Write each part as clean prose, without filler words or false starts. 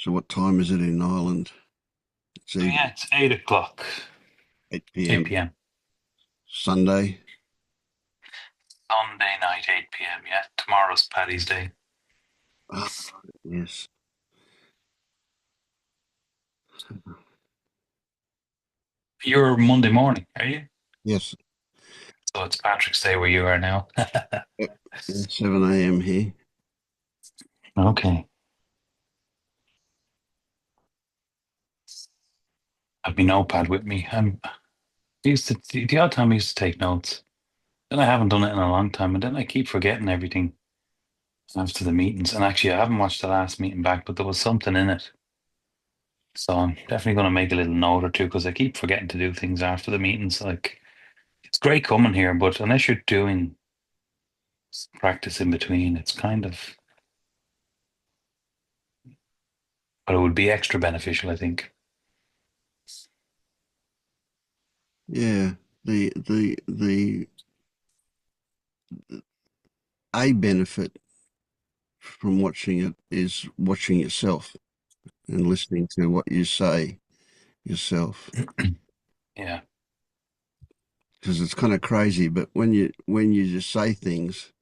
So what time is it in Ireland? It's Oh, yeah, evening, it's 8 o'clock, 8 8 p.m. p.m. Sunday. Sunday night, 8 p.m. Yeah, tomorrow's Paddy's Day. Ah, yes. You're Monday morning, are you? Yes. So it's Patrick's Day where you are now. Yep. Yeah, 7 a.m. here. Okay. I've my notepad with me. The odd time I used to take notes. Then I haven't done it in a long time, and then I keep forgetting everything after the meetings. And actually, I haven't watched the last meeting back, but there was something in it. So I'm definitely going to make a little note or two because I keep forgetting to do things after the meetings. Like, it's great coming here, but unless you're doing practice in between, it's kind of, but it would be extra beneficial, I think. Yeah. The a benefit from watching it is watching yourself and listening to what you say yourself. Yeah. Because it's kind of crazy, but when you just say things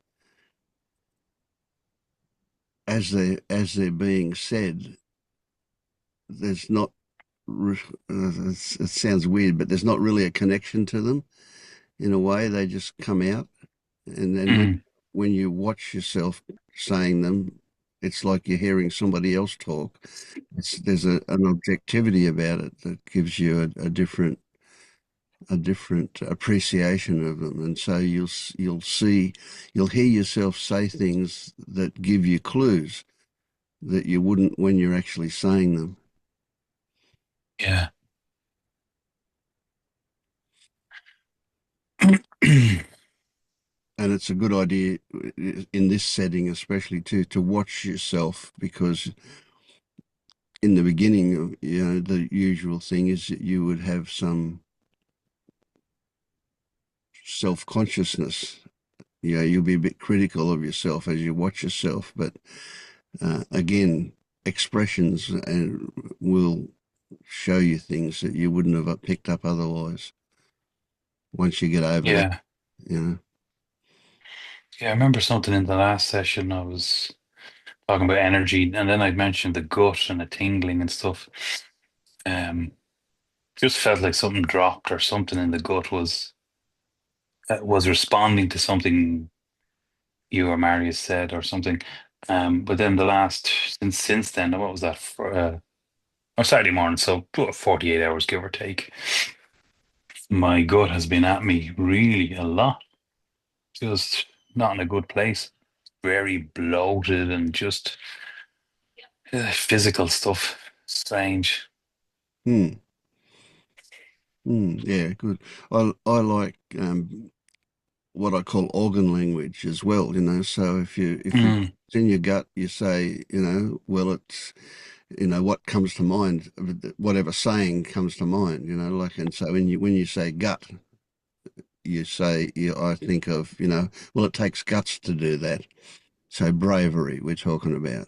as they're being said, there's not it sounds weird, but there's not really a connection to them in a way. They just come out. And then Mm. when you watch yourself saying them, it's like you're hearing somebody else talk. There's an objectivity about it that gives you a different appreciation of them. And so you'll hear yourself say things that give you clues that you wouldn't when you're actually saying them. Yeah. And it's a good idea in this setting, especially to watch yourself, because in the beginning, the usual thing is that you would have some self-consciousness. You'll be a bit critical of yourself as you watch yourself, but again, expressions will show you things that you wouldn't have picked up otherwise once you get over that, Yeah. you know. Yeah. I remember something in the last session. I was talking about energy, and then I'd mentioned the gut and the tingling and stuff. Um, just felt like something dropped or something in the gut was responding to something you or Marius said or something. But then the last since then, what was that for? Or Saturday morning, so 48 hours give or take. My gut has been at me really a lot. Just not in a good place. Very bloated and just physical stuff. Strange. Hmm. Yeah, good. I like what I call organ language as well, you know. So if you Mm, it's in your gut, you say, well, it's what comes to mind, whatever saying comes to mind, like. And so when you say gut, you say, I think of, well, it takes guts to do that. So bravery we're talking about.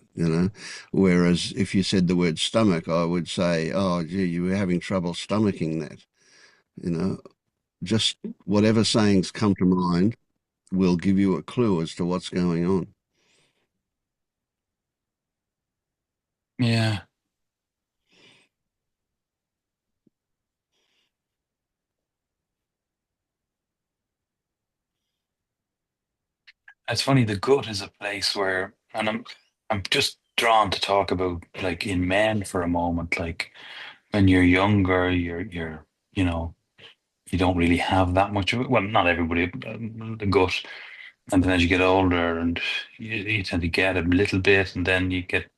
Whereas if you said the word stomach, I would say, oh, gee, you were having trouble stomaching that. you know just whatever sayings come to mind will give you a clue as to what's going on. yeah. It's funny, the gut is a place where, and I'm just drawn to talk about like in men for a moment, like when you're younger, you know, you don't really have that much of it. Well, not everybody, the gut. And then as you get older and you tend to get a little bit, and then you get,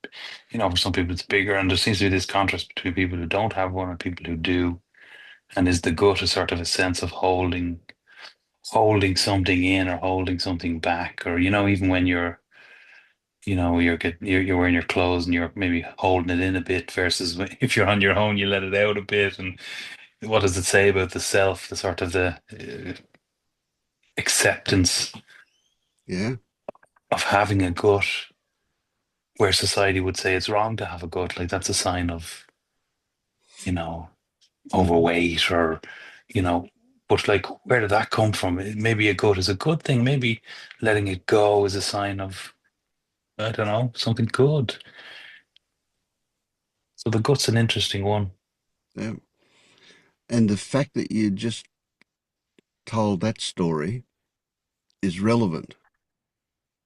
for some people it's bigger. And there seems to be this contrast between people who don't have one and people who do. And is the gut a sort of a sense of holding something in or holding something back? Or, even when you're wearing your clothes and you're maybe holding it in a bit versus if you're on your own, you let it out a bit. And what does it say about the self, the sort of the acceptance Yeah. of having a gut? where society would say it's wrong to have a gut, like that's a sign of, you know, Mm, overweight or, you know, but like where did that come from? Maybe a gut is a good thing. Maybe letting it go is a sign of, I don't know, something good. So the gut's an interesting one. yeah. And the fact that you just told that story is relevant.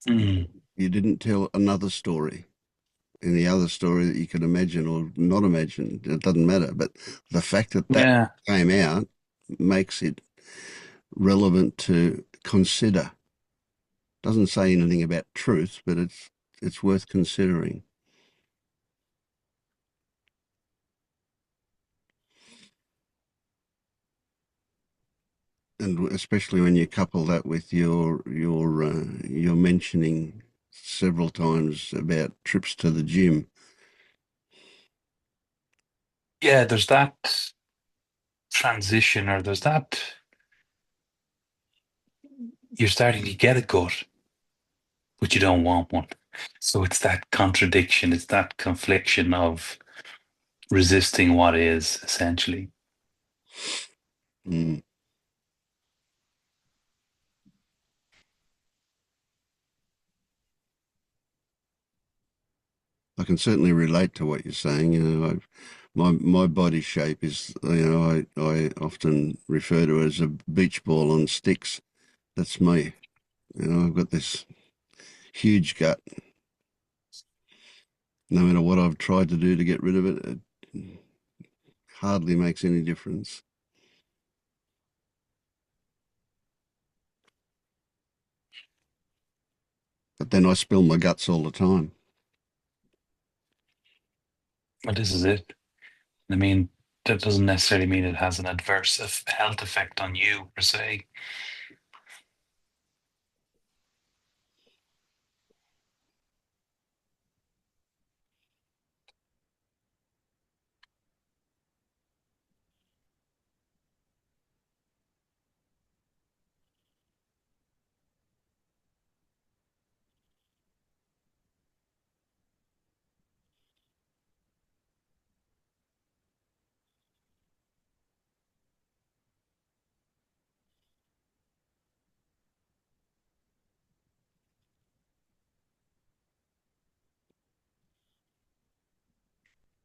Mm. You didn't tell another story. Any other story that you could imagine or not imagine, it doesn't matter. But the fact that that Yeah. came out makes it relevant to consider. Doesn't say anything about truth, but it's worth considering. And especially when you couple that with your mentioning several times about trips to the gym. Yeah, there's that transition, or there's that you're starting to get a gut, but you don't want one. So it's that contradiction, it's that confliction of resisting what is essentially. Mm. I can certainly relate to what you're saying. My body shape is, I often refer to it as a beach ball on sticks. That's me. I've got this huge gut. No matter what I've tried to do to get rid of it, it hardly makes any difference. But then I spill my guts all the time. But this is it. I mean, that doesn't necessarily mean it has an adverse health effect on you per se.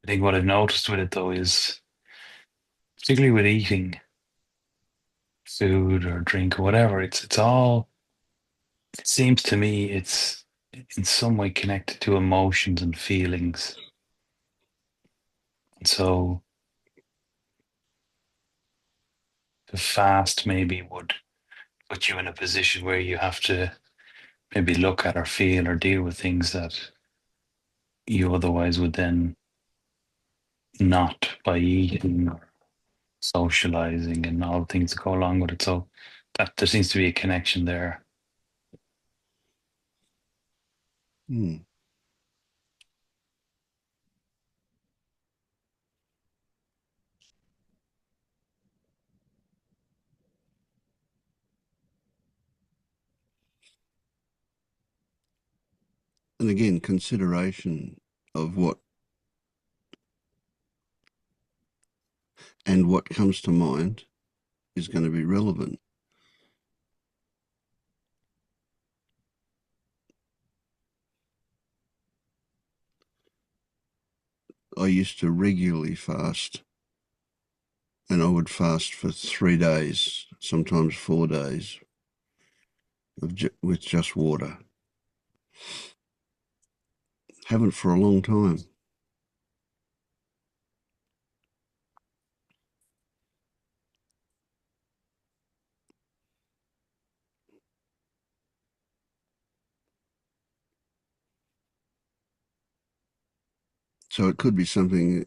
I think what I've noticed with it though is, particularly with eating food or drink or whatever, it's all, it seems to me it's in some way connected to emotions and feelings. And so the fast maybe would put you in a position where you have to maybe look at or feel or deal with things that you otherwise would then not, by eating or socializing and all the things that go along with it. So that there seems to be a connection there. Mm. And again, consideration of what comes to mind is going to be relevant. I used to regularly fast, and I would fast for 3 days, sometimes 4 days, with just water. Haven't for a long time. So it could be something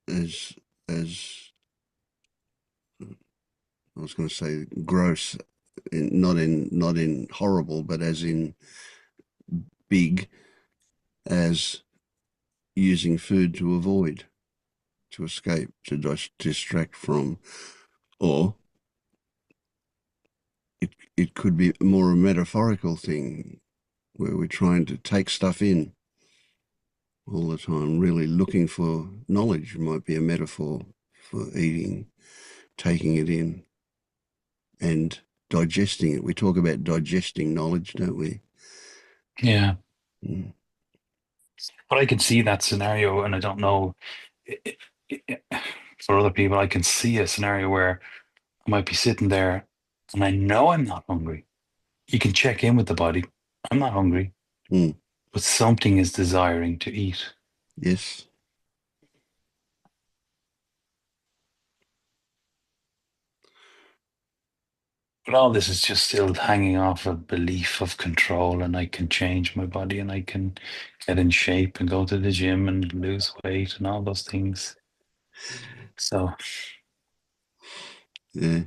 as as I was going to say gross, not in horrible, but as in big, as using food to avoid, to escape, to distract from, or it could be more a metaphorical thing where we're trying to take stuff in. all the time, really looking for knowledge might be a metaphor for eating, taking it in and digesting it. We talk about digesting knowledge, don't we? Yeah. Mm. But I can see that scenario, and I don't know i- for other people, I can see a scenario where I might be sitting there and I know I'm not hungry. You can check in with the body. I'm not hungry, Mm. but something is desiring to eat. Yes. But all this is just still hanging off a belief of control, and I can change my body and I can get in shape and go to the gym and lose weight and all those things. So, Yeah.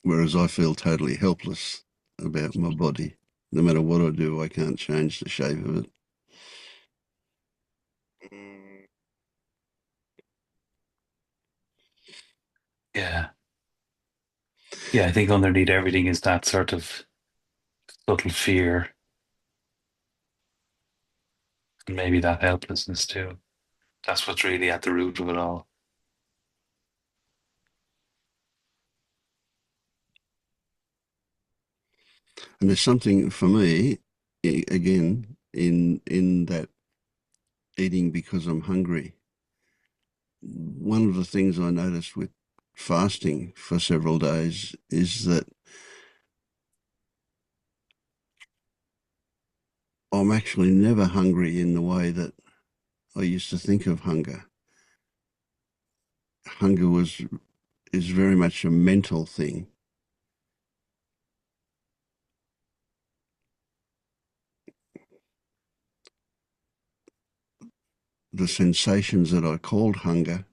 Whereas I feel totally helpless about my body. No matter what I do, I can't change the shape of it. yeah. Yeah, I think underneath everything is that sort of subtle fear and maybe that helplessness too. That's what's really at the root of it all. And there's something for me, again, in that eating because I'm hungry. One of the things I noticed with fasting for several days is that I'm actually never hungry in the way that I used to think of hunger. Hunger is very much a mental thing. The sensations that I called hunger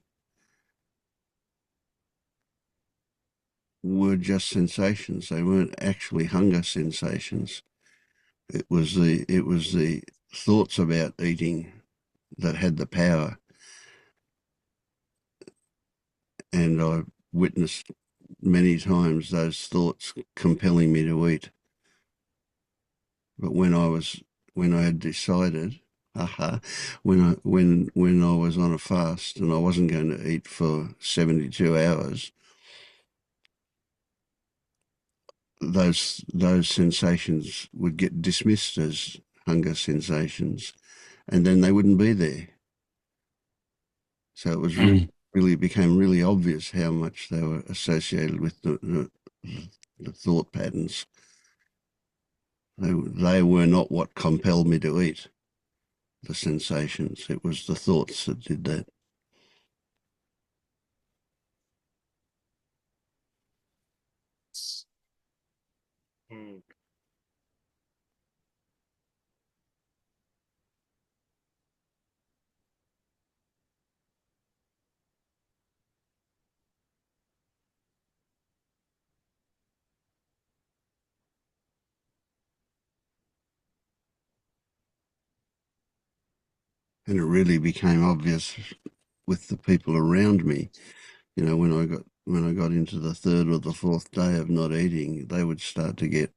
were just sensations. They weren't actually hunger sensations. It was the thoughts about eating that had the power, and I witnessed many times those thoughts compelling me to eat. But when I had decided, when I was on a fast and I wasn't going to eat for 72 hours, those sensations would get dismissed as hunger sensations, and then they wouldn't be there. So it was Mm, really became really obvious how much they were associated with the thought patterns. They were not what compelled me to eat, the sensations. It was the thoughts that did that. Mm. And it really became obvious with the people around me. You know, when I got into the third or the fourth day of not eating, they would start to get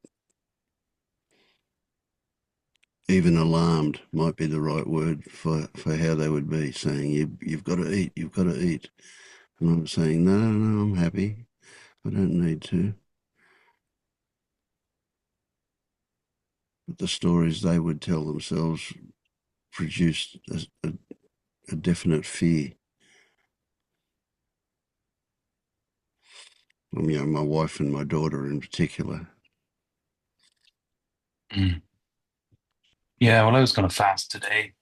even alarmed, might be the right word for how they would be, saying, you've got to eat, you've got to eat. And I'm saying, no, no, I'm happy. I don't need to. But the stories they would tell themselves produced a definite fear. You know, my wife and my daughter in particular. mm. Yeah, well, I was going to fast today.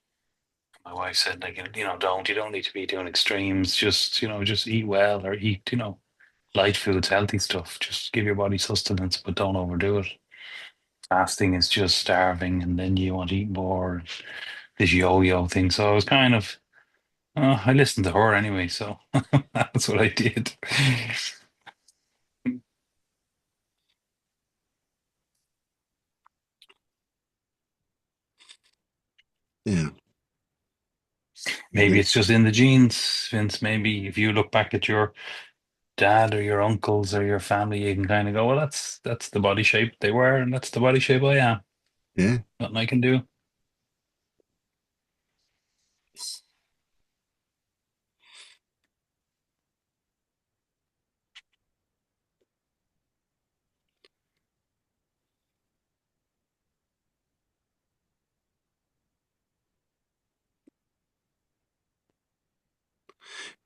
My wife said, like, you don't need to be doing extremes. Just, just eat well or eat, light foods, healthy stuff. Just give your body sustenance, but don't overdo it. Fasting is just starving, and then you want to eat more. This yo-yo thing. So I was kind of, I listened to her anyway, so that's what I did. Yeah. Maybe it's just in the genes, Vince. Maybe if you look back at your dad or your uncles or your family, you can kind of go, well, that's the body shape they were, and that's the body shape I am. Yeah, Nothing I can do.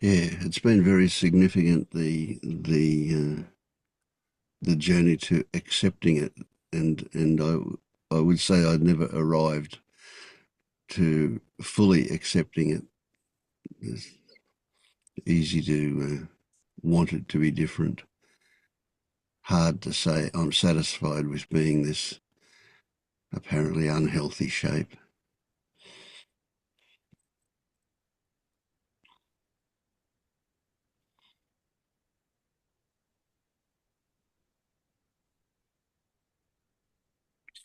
yeah. It's been very significant the journey to accepting it, and I would say I'd never arrived to fully accepting it. It's easy to want it to be different. Hard to say I'm satisfied with being this apparently unhealthy shape.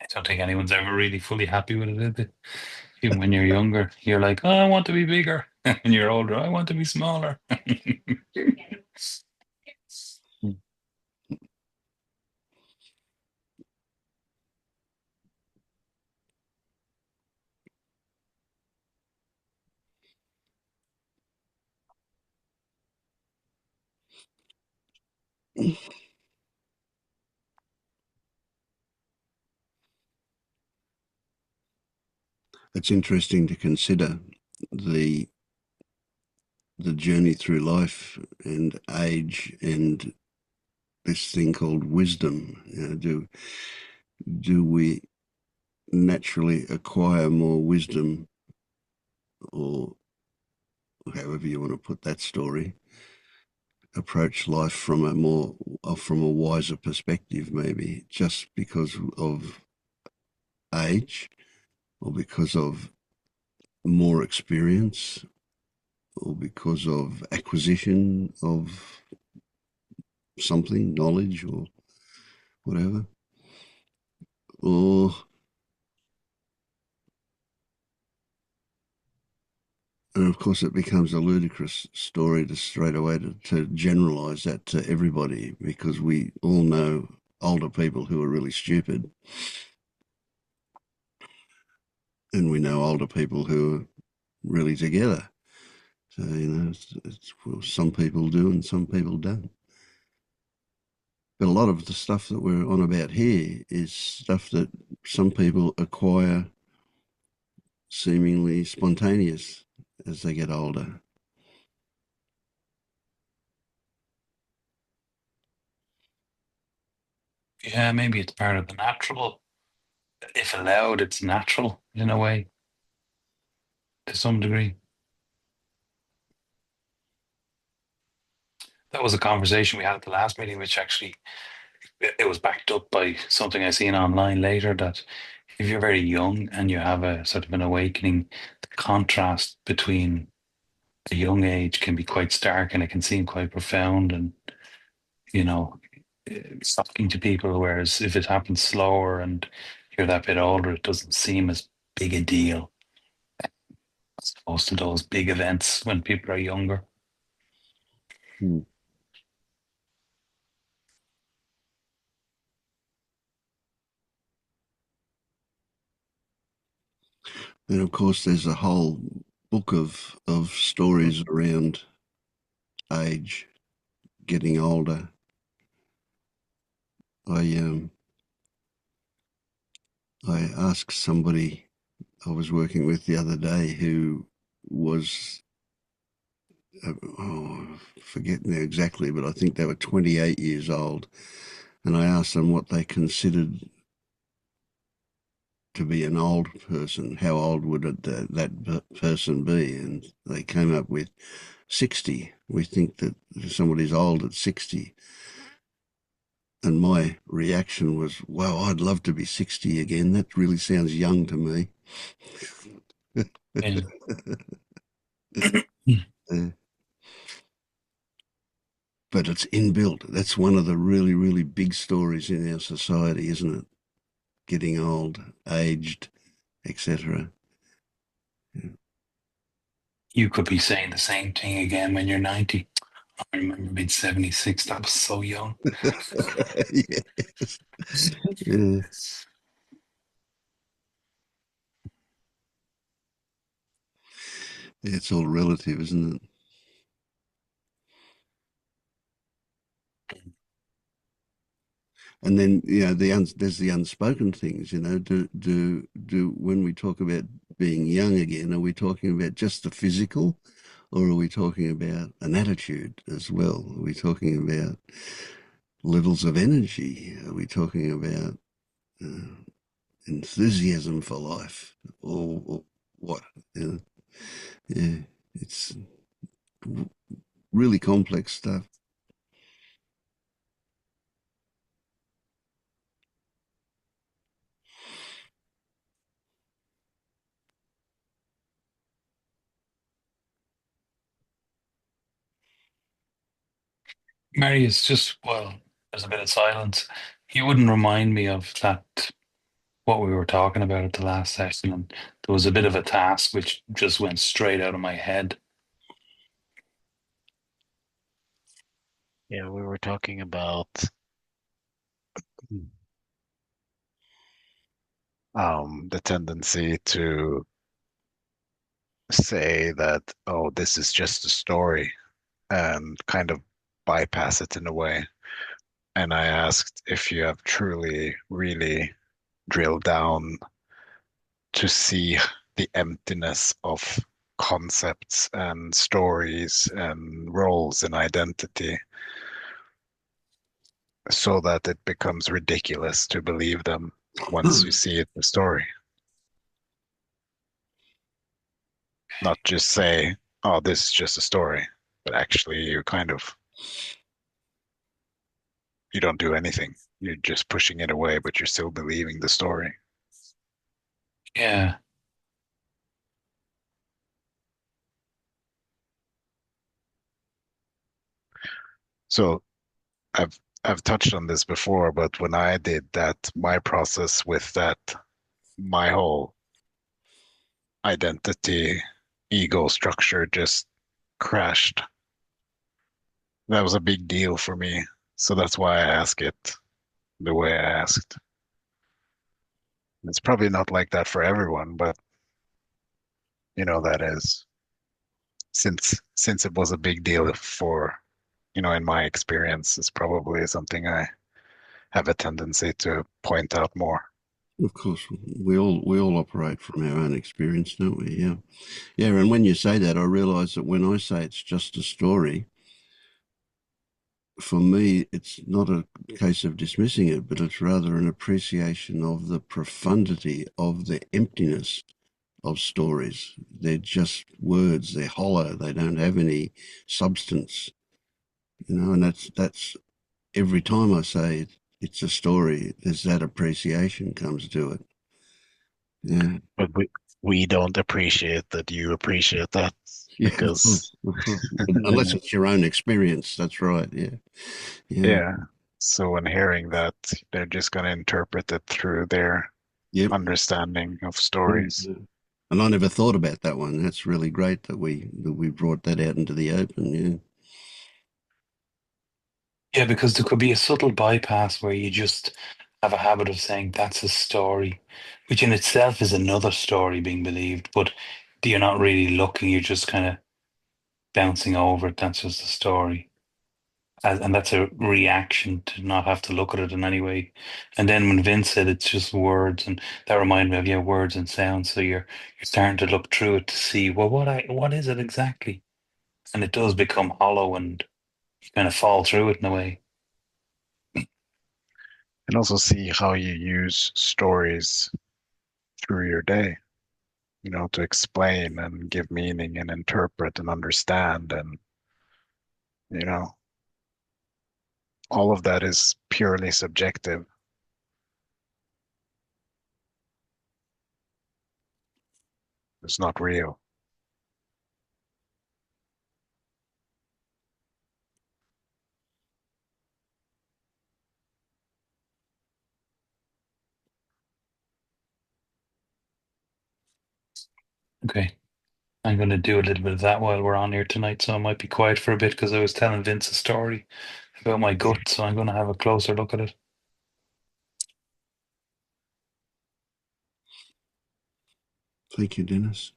I don't think anyone's ever really fully happy with it, is they? Even when you're younger, you're like, oh, I want to be bigger. And you're older, I want to be smaller. It's interesting to consider the the journey through life and age and this thing called wisdom. Do we naturally acquire more wisdom, or however you want to put that story, approach life from a more from a wiser perspective, maybe just because of age or because of more experience or because of acquisition of something, knowledge or whatever. Or, and of course, it becomes a ludicrous story to straight away to generalize that to everybody, because we all know older people who are really stupid, and we know older people who are really together. So, well, some people do and some people don't. But a lot of the stuff that we're on about here is stuff that some people acquire seemingly spontaneous as they get older. Yeah, maybe it's part of the natural. If allowed, it's natural in a way, to some degree. That was a conversation we had at the last meeting, which actually it was backed up by something I seen online later that if you're very young and you have a sort of an awakening, the contrast between the young age can be quite stark and it can seem quite profound and, you know, shocking to people. Whereas if it happens slower and you're that bit older, it doesn't seem as big a deal as opposed to those big events when people are younger. Hmm. And of course, there's a whole book of stories around age, getting older. I I asked somebody I was working with the other day who was forget now exactly, but I think they were 28 years old, and I asked them what they considered to be an old person. How old would that person be? And they came up with 60. We think that somebody's old at 60. And my reaction was, wow, I'd love to be 60 again. That really sounds young to me. Yeah. Uh, but it's inbuilt. That's one of the really, really big stories in our society, isn't it? Getting old, aged, etc. You could be saying the same thing again when you're 90. I remember being 76. That was so young. Yes. Yeah. It's all relative, isn't it? And then there's the unspoken things. Do when we talk about being young again, are we talking about just the physical, or are we talking about an attitude as well? Are we talking about levels of energy? Are we talking about uh, enthusiasm for life, or what? You know? Yeah, it's really complex stuff. Mary is just, well, there's a bit of silence. You wouldn't remind me of that, what we were talking about at the last session. And there was a bit of a task which just went straight out of my head. Yeah, we were talking about the tendency to say that, oh, this is just a story and kind of bypass it in a way. And I asked if you have truly, really drilled down to see the emptiness of concepts and stories and roles and identity so that it becomes ridiculous to believe them once you see it in the story. Not just say, oh, this is just a story, but actually you don't do anything. You're just pushing it away, but you're still believing the story. Yeah. So I've touched on this before, but when I did that, my process with that, my whole identity, ego structure just crashed. That was a big deal for me. So that's why I ask it the way I asked. It's probably not like that for everyone, but that is since it was a big deal for, in my experience, it's probably something I have a tendency to point out more. Of course, we all operate from our own experience, don't we? Yeah, yeah. And when you say that, I realise that when I say it's just a story, for me, it's not a case of dismissing it, but it's rather an appreciation of the profundity of the emptiness of stories. They're just words. They're hollow. They don't have any substance, And that's every time I say it's a story, there's that appreciation comes to it. Yeah. But we don't appreciate that you appreciate that Yeah, of because course, of course. Unless it's your own experience, that's right. Yeah, yeah, yeah. So when hearing that, they're just going to interpret it through their yep. understanding of Yeah, stories. yeah. And I never thought about that one. That's really great that we brought that out into the open. Yeah, Yeah, because there could be a subtle bypass where you just have a habit of saying that's a story, which in itself is another story being believed, but you're not really looking, you're just kind of bouncing over it. That's just a story. And that's a reaction to not have to look at it in any way. And then when Vince said it's just words, and that reminded me of, yeah, words and sounds. So you're starting to look through it to see, well, what is it exactly? And it does become hollow and you kind of fall through it in a way. And also see how you use stories through your day, to explain and give meaning and interpret and understand. And, you know, all of that is purely subjective. It's not real. Okay. I'm going to do a little bit of that while we're on here tonight, so I might be quiet for a bit because I was telling Vince a story about my gut, so I'm going to have a closer look at it. Thank you, Dennis.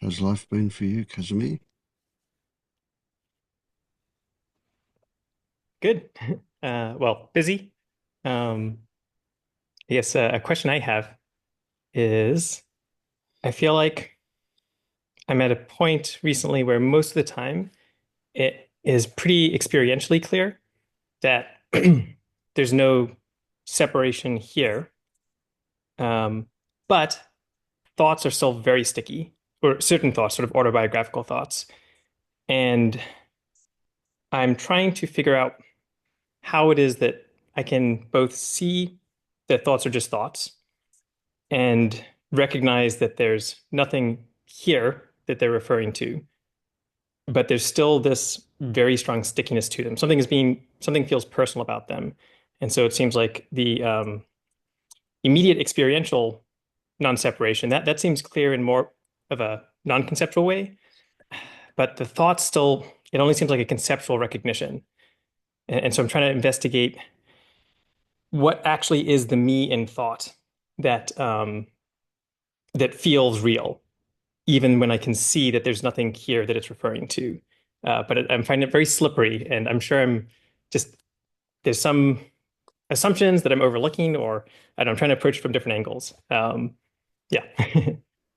How's life been for you, Kazumi? Good. Well, busy. I guess a question I have is I feel like I'm at a point recently where most of the time it is pretty experientially clear that there's no separation here. Um, but thoughts are still very sticky, or certain thoughts, sort of autobiographical thoughts. And I'm trying to figure out how it is that I can both see that thoughts are just thoughts and recognize that there's nothing here that they're referring to, but there's still this very strong stickiness to them. Something feels personal about them. And so it seems like the immediate experiential non-separation, that seems clear in more of a non-conceptual way. But the thoughts still, it only seems like a conceptual recognition. And so I'm trying to investigate what actually is the me in thought that that feels real, even when I can see that there's nothing here that it's referring to. But I'm finding it very slippery, and I'm sure there's some assumptions that I'm overlooking, or and I'm trying to approach it from different angles. Yeah.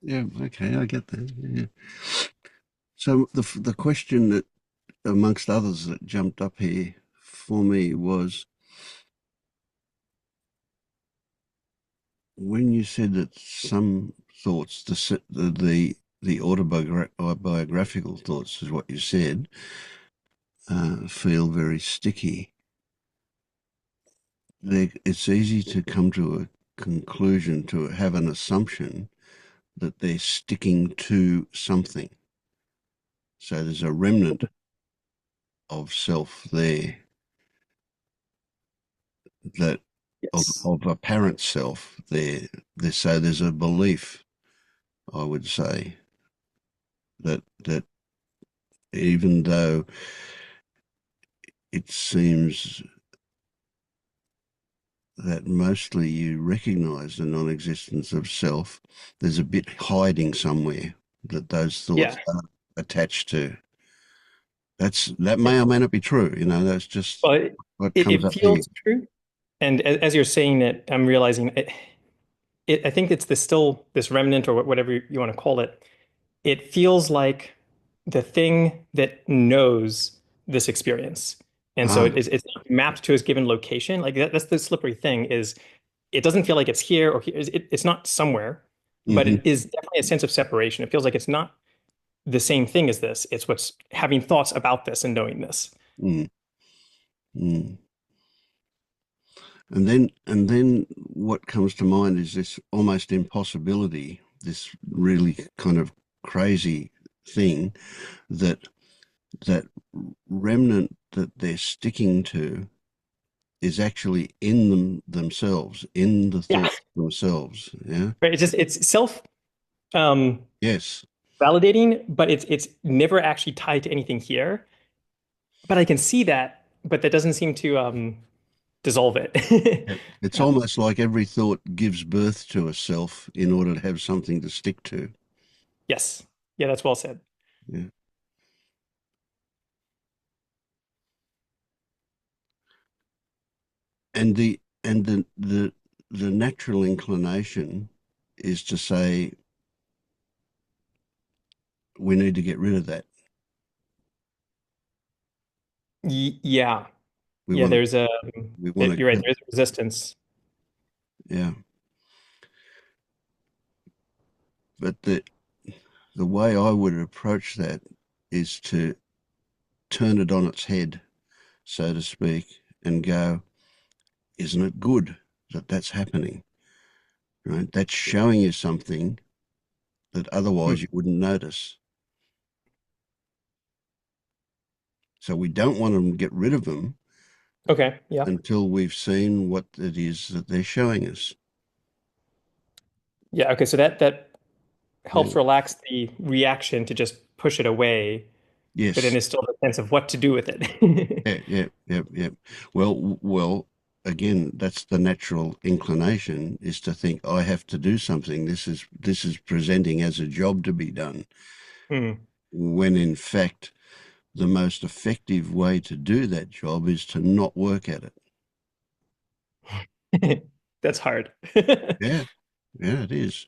Yeah, okay, I get that. Yeah. So the question that, amongst others, that jumped up here for me was when you said that some thoughts, the autobiographical thoughts, is what you said, feel very sticky. It's easy to come to a conclusion, to have an assumption that they're sticking to something. So there's a remnant of self there, that Yes. of apparent self there. So there's a belief, I would say, that even though it seems that mostly you recognize the non-existence of self, there's a bit hiding somewhere that those thoughts Yeah. are attached to. That may or may not be true. That's just Well, what comes it up here. feels true. And as you're saying it, I'm realizing I think it's still this remnant or whatever you want to call it. It feels like the thing that knows this experience. And so Ah, it's mapped to a given location. Like that's the slippery thing is it doesn't feel like it's here or here. It's not somewhere, but mm-hmm, it is definitely a sense of separation. It feels like it's not the same thing as this. It's what's having thoughts about this and knowing this. mm, mm. And then what comes to mind is this almost impossibility, this really kind of crazy thing that that remnant that they're sticking to is actually in themselves, in the Yeah. thoughts themselves. Yeah. Right. It's self um Yes. validating, but it's never actually tied to anything here. But I can see that, but that doesn't seem to dissolve it. Yeah. It's almost like every thought gives birth to a self in order to have something to stick to. Yes. Yeah, that's well said. Yeah. And the natural inclination is to say we need to get rid of that. Yeah. We Yeah, want to, there's a, we want you're right, to, there's resistance. yeah. But the way I would approach that is to turn it on its head, so to speak, and go, isn't it good that that's happening? Right? That's showing you something that Hmm. otherwise you wouldn't notice. So we don't want to get rid of them Okay, yeah. until we've seen what it is that they're showing us. Yeah, okay, so that Yeah. helps relax the reaction to just push it away, but then Yes. there's still the sense of what to do with it. Yeah. Yeah. Yeah. Yeah. Well. Again, that's the natural inclination is to think I have to do something. This is presenting as a job to be done. Hmm. When in fact, the most effective way to do that job is to not work at it. That's hard. Yeah. Yeah. It is.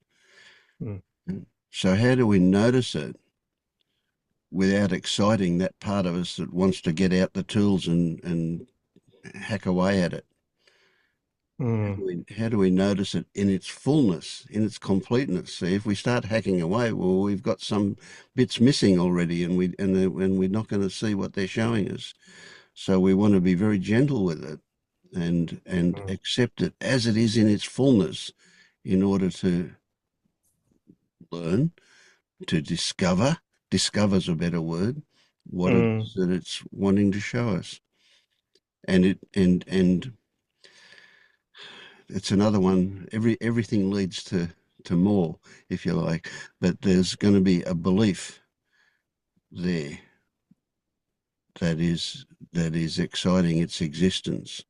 Hmm. So how do we notice it without exciting that part of us that wants to get out the tools and hack away at it? Hmm. How do we notice it in its fullness, in its completeness? See, if we start hacking away, well, we've got some bits missing already, and we're not going to see what they're showing us. So we want to be very gentle with it and Hmm. accept it as it is in its fullness, in order to learn, to discover. Discover's a better word. What it Hmm. is that it's wanting to show us, and it's another one. Everything leads to more, if you like, but there's going to be a belief there that is exciting its existence.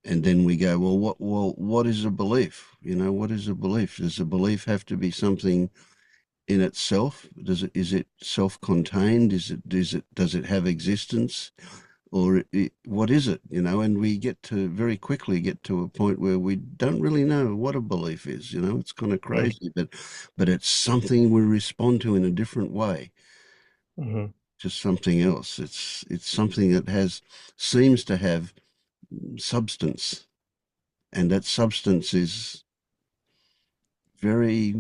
And then we go, what is a belief? What is a belief? Does a belief have to be something in itself? Is it self-contained? Does it have existence? Or what is it? And we very quickly get to a point where we don't really know what a belief is. It's kind of Hmm. crazy, but it's something we respond to in a different way, Hmm. just something else. It's something that seems to have substance, and that substance is very,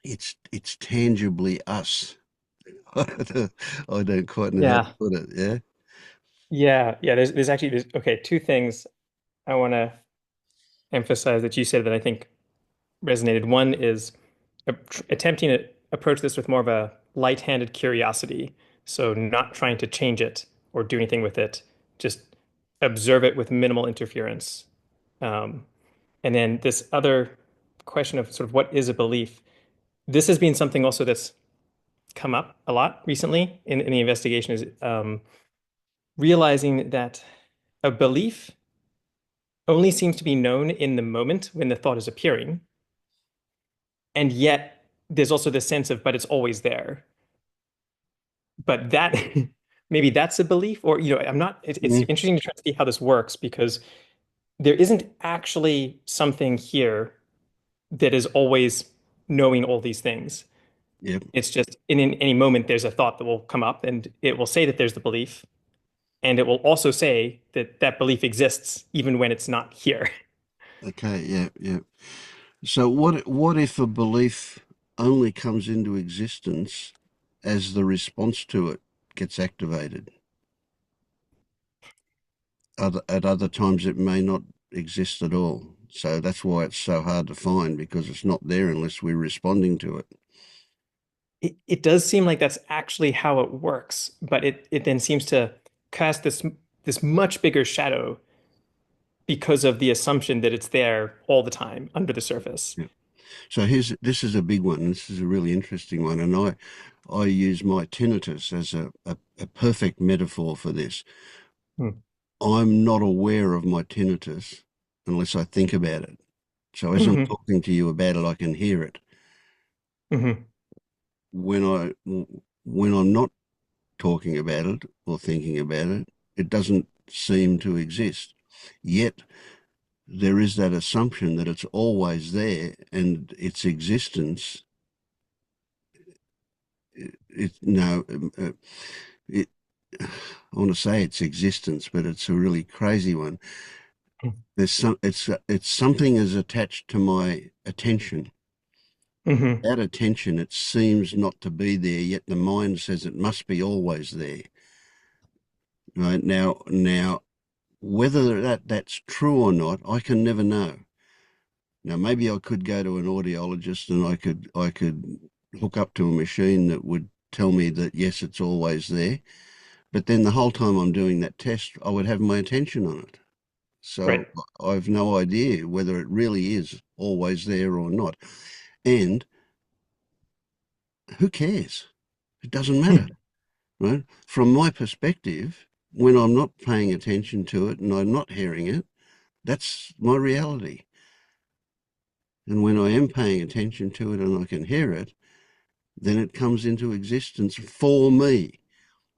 it's tangibly us. I don't quite know how to Yeah. put it. Yeah. Yeah. Yeah. There's actually okay, two things I want to emphasize that you said that I think resonated. One is attempting to approach this with more of a light-handed curiosity. So not trying to change it or do anything with it, just observe it with minimal interference. Um, and then this other question of sort of what is a belief? This has been something also that's come up a lot recently in the investigation is realizing that a belief only seems to be known in the moment when the thought is appearing. And yet there's also this sense of, but it's always there. But that maybe that's a belief, or I'm not. It's Mm, interesting to try to see how this works because there isn't actually something here that is always knowing all these things. yep. It's just in any moment there's a thought that will come up and it will say that there's the belief, and it will also say that that belief exists even when it's not here. Okay. Yeah. Yeah. So what if a belief only comes into existence as the response to it gets activated? At other times it may not exist at all. So that's why it's so hard to find, because it's not there unless we're responding to it. It does seem like that's actually how it works, but it then seems to cast this much bigger shadow because of the assumption that it's there all the time under the surface. Yeah. So this is a big one. This is a really interesting one, and I use my tinnitus as a perfect metaphor for this. Hmm. I'm not aware of my tinnitus unless I think about it. So as I'm Hmm. talking to you about it, I can hear it. Hmm. When I'm not talking about it or thinking about it, it doesn't seem to exist. Yet there is that assumption that it's always there, and its existence, it no, it I want to say it's existence, but it's a really crazy one. It's something is attached to my attention. Mm-hmm. That attention, it seems not to be there, yet the mind says it must be always there. Right now, whether that's true or not, I can never know. Now, maybe I could go to an audiologist and I could hook up to a machine that would tell me that yes, it's always there. But then the whole time I'm doing that test, I would have my attention on it. So Right. I've no idea whether it really is always there or not. And who cares? It doesn't matter, right? From my perspective, when I'm not paying attention to it and I'm not hearing it, that's my reality. And when I am paying attention to it and I can hear it, then it comes into existence for me.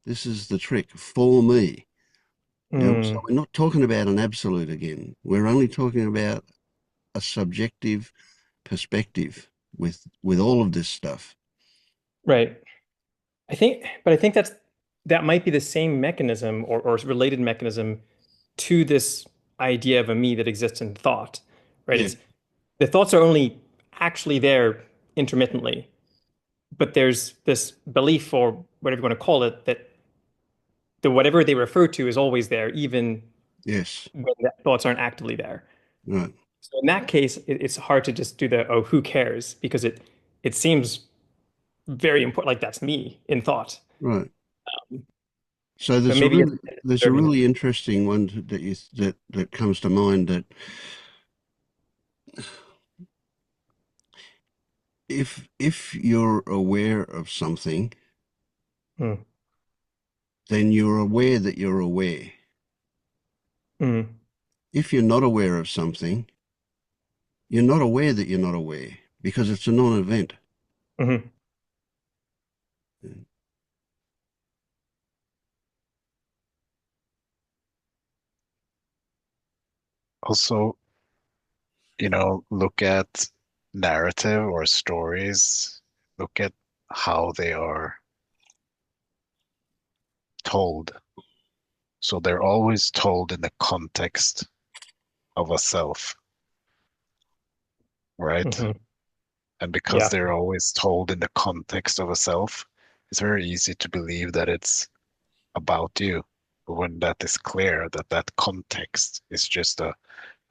This is the trick, for me. So Mm, we're not talking about an absolute again. We're only talking about a subjective perspective with all of this stuff. right. But I think that might be the same mechanism or related mechanism to this idea of a me that exists in thought, right? Yeah, It's the thoughts are only actually there intermittently, but there's this belief or whatever you want to call it that the whatever they refer to is always there, even yes, when the thoughts aren't actively there. right, So in that case, it's hard to just do the oh, who cares? Because it seems very important, like that's me in thought. right. So But there's a maybe it's really there's a serving really interesting one that comes to mind, that if you're aware of something, mm, then you're aware that you're aware. mm, If you're not aware of something, you're not aware that you're not aware because it's a non-event. mm. Also, look at narrative or stories, look at how they are told. So they're always told in the context of a self, right? Hmm. And because Yeah. they're always told in the context of a self, it's very easy to believe that it's about you. But when that is clear, that that context is just a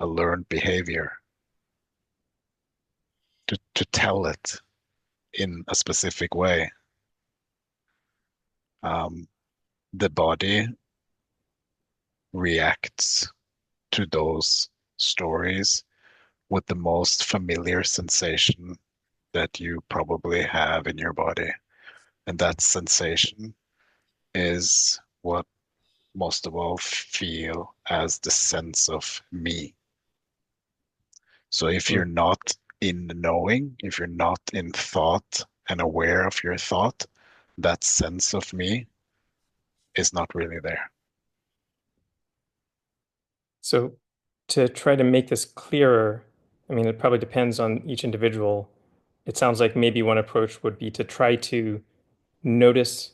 learned behavior to tell it in a specific way. Um, the body reacts to those stories with the most familiar sensation that you probably have in your body. And that sensation is what most of all feel as the sense of me. So if you're Mm. not in the knowing, if you're not in thought and aware of your thought, that sense of me is not really there. So to try to make this clearer, I mean, it probably depends on each individual. It sounds like maybe one approach would be to try to notice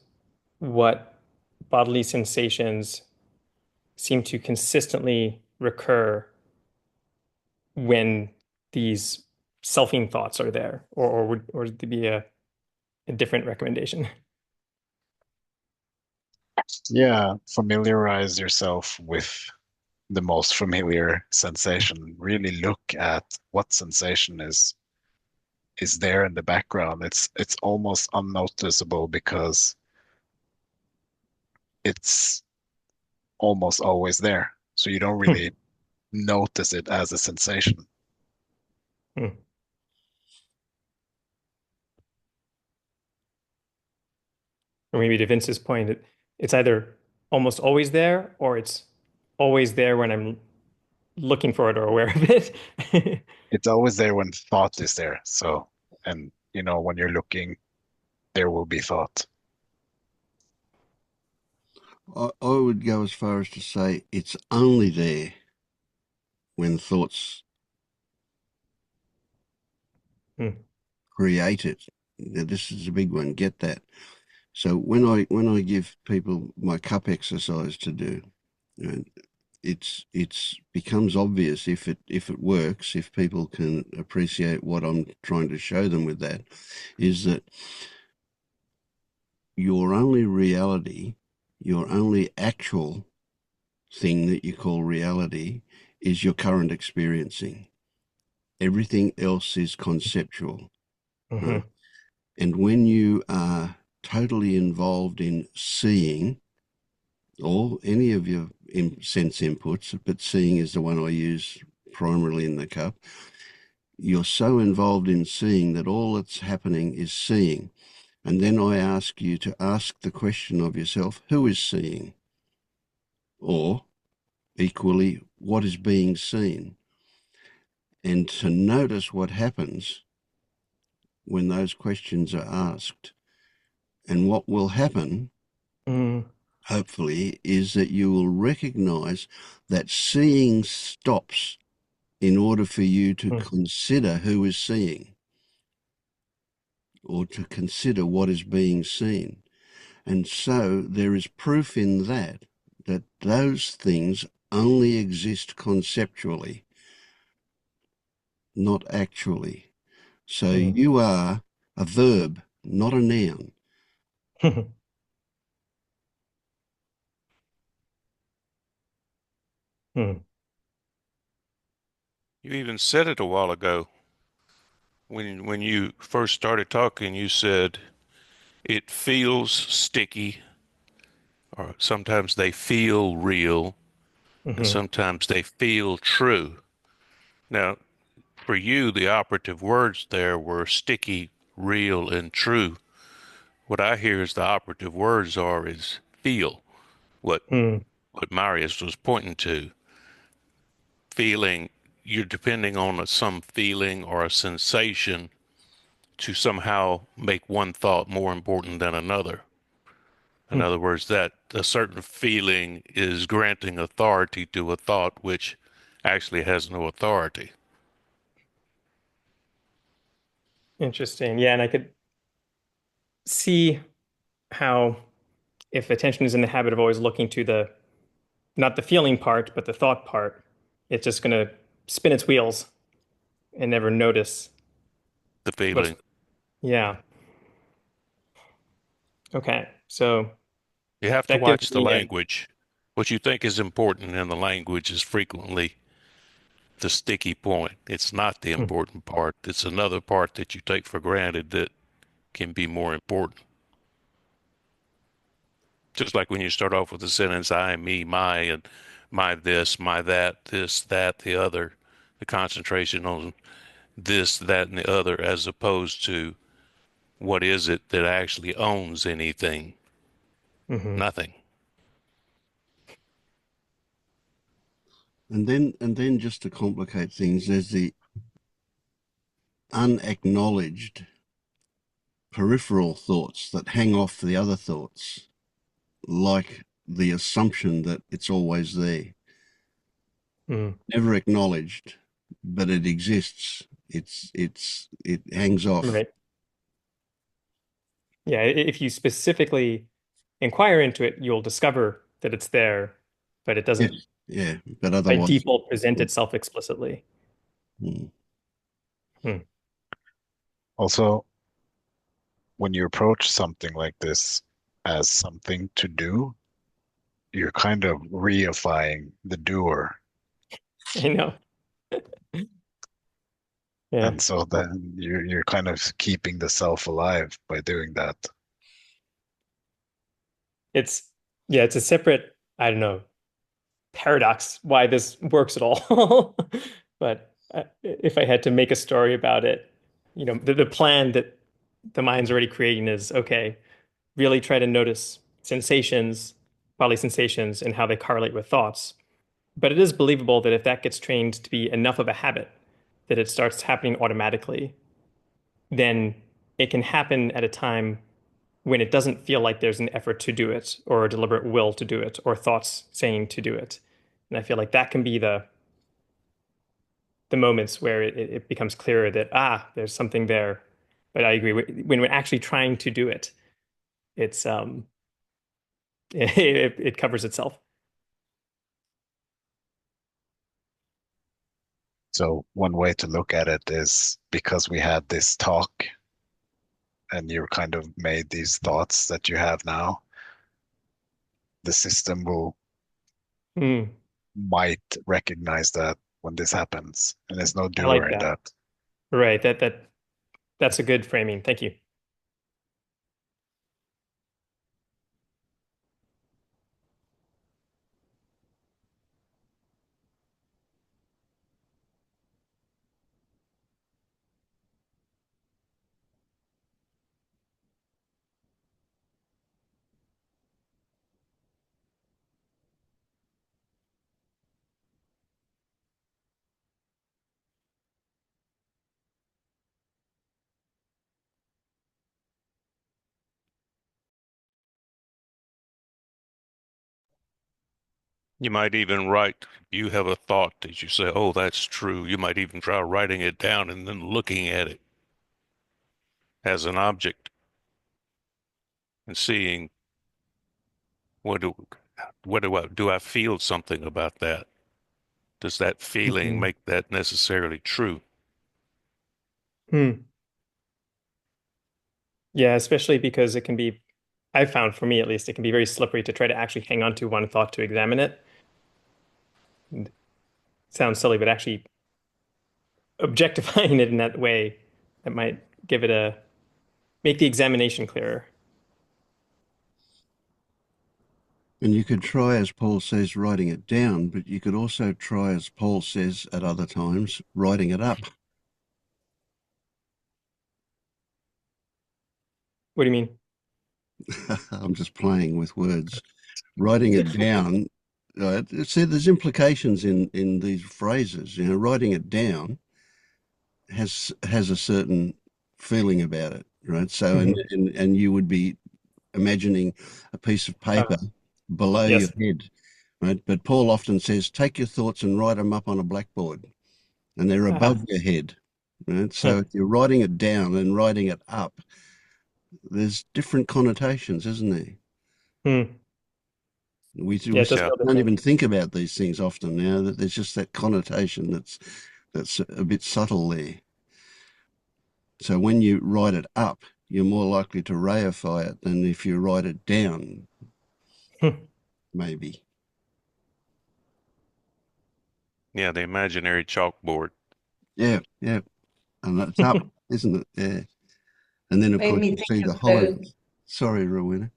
what bodily sensations seem to consistently recur when these selfing thoughts are there, or would there be a different recommendation? Yeah, familiarize yourself with the most familiar sensation. Really look at what sensation is there in the background. It's almost unnoticeable because it's almost always there. So you don't really notice it as a sensation. Hmm. Or maybe to Vince's point, it's either almost always there or it's always there when I'm looking for it or aware of it. It's always there when thought is there. So, and when you're looking, there will be thought. I would go as far as to say it's only there when thoughts Hmm. create it. Now, this is a big one. Get that. So when I give people my cup exercise to do, you know, it's becomes obvious if it works, if people can appreciate what I'm trying to show them with that, is that your only reality, your only actual thing that you call reality is your current experiencing. Everything else is conceptual. Right? Hmm. And when you are totally involved in seeing or any of your sense inputs, but seeing is the one I use primarily in the cup, you're so involved in seeing that all that's happening is seeing. And then I ask you to ask the question of yourself, who is seeing? Or equally, what is being seen? And to notice what happens when those questions are asked. And what will happen, Mm. hopefully, is that you will recognize that seeing stops in order for you to Mm. consider who is seeing or to consider what is being seen. And so there is proof in that that those things only exist conceptually, not actually. So Mm. you are a verb, not a noun. Mm. You even said it a while ago when you first started talking. You said it feels sticky, or sometimes they feel real, and Hmm. sometimes they feel true. Now, for you, the operative words there were sticky, real, and true. What I hear is the operative words is feel. What Mm. what Marius was pointing to, feeling. You're depending on some feeling or a sensation to somehow make one thought more important than another. In Mm. other words, that a certain feeling is granting authority to a thought which actually has no authority. Interesting. Yeah, and I could see how if attention is in the habit of always looking to the not the feeling part, but the thought part, it's just going to spin its wheels and never notice The what's, feeling. yeah. Okay. So You have to that gives watch the me a, language. What you think is important in the language is frequently the sticky point. It's not the hmm, important part. It's another part that you take for granted that can be more important. Just like when you start off with the sentence, I, me, my, and my this, my that, this, that, the other, the concentration on this, that, and the other, as opposed to what is it that actually owns anything? hmm, Nothing. And then just to complicate things, there's the unacknowledged peripheral thoughts that hang off the other thoughts, like the assumption that it's always there. hmm. Never acknowledged, but it exists. It hangs off. Right. Yeah. If you specifically inquire into it, you'll discover that it's there, but it Yes. doesn't Yeah. But by otherwise, default present itself explicitly. mm. Hmm. Also, when you approach something like this as something to do, you're kind of reifying the doer. I know. Yeah. And so then you're kind of keeping the self alive by doing that. It's yeah, it's a separate, I don't know, paradox why this works at all. But if I had to make a story about it, the plan that the mind's already creating is okay, really try to notice sensations, bodily sensations, and how they correlate with thoughts. But it is believable that if that gets trained to be enough of a habit that it starts happening automatically, then it can happen at a time when it doesn't feel like there's an effort to do it or a deliberate will to do it or thoughts saying to do it. And I feel like that can be the moments where it becomes clearer that there's something there. But I agree when we're actually trying to do it, it's it covers itself. So one way to look at it is because we had this talk and you kind of made these thoughts that you have now, the system will Mm, might recognize that when this happens, and there's no I like doer in that. that. Right. That's a good framing. Thank you. You might even write, you have a thought that you say, oh, that's true. You might even try writing it down and then looking at it as an object and seeing what do do I feel something about that? Does that feeling Mhm. make that necessarily true? Hmm. Yeah, especially because it can be, I found for me at least, it can be very slippery to try to actually hang on to one thought to examine it. And sounds silly, but actually objectifying it in that way, that might give it a make the examination clearer. And you could try, as Paul says, writing it down, but you could also try, as Paul says at other times, writing it up. What do you mean? I'm just playing with words. Writing it down. See, there's implications in these phrases. You know, writing it down has a certain feeling about it, right? So, and Mhm. and, and you would be imagining a piece of paper below your Yes. head, right? But Paul often says, take your thoughts and write them up on a blackboard, and they're above Uh-huh. your head, right? So Hmm. if you're writing it down and writing it up, there's different connotations, isn't there? Hmm. Yeah, We it does Yeah, feel don't different. even think about these things often now. That there's just that connotation that's a bit subtle there. So when you write it up, you're more likely to reify it than if you write it down, Hmm. maybe. yeah, the imaginary chalkboard. Yeah, yeah. And that's up, isn't it? Yeah. And then, of Made course, me you think see of the hollow. those. Sorry, Rowena.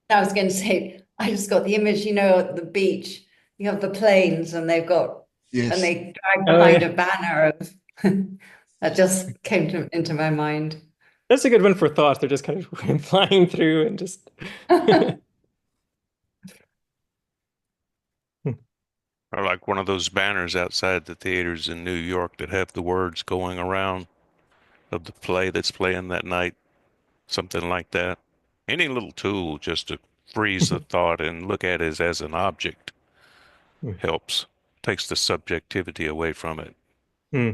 I was going to say, I just got the image, at the beach, you have the planes and and Yes. they drag Oh behind yeah. a banner of, that just came into my mind. That's a good one for thoughts. They're just kind of flying through and just Or like one of those banners outside the theaters in New York that have the words going around of the play that's playing that night, something like that. Any little tool just to freeze the thought and look at it as an object helps, takes the subjectivity away from it. Hmm.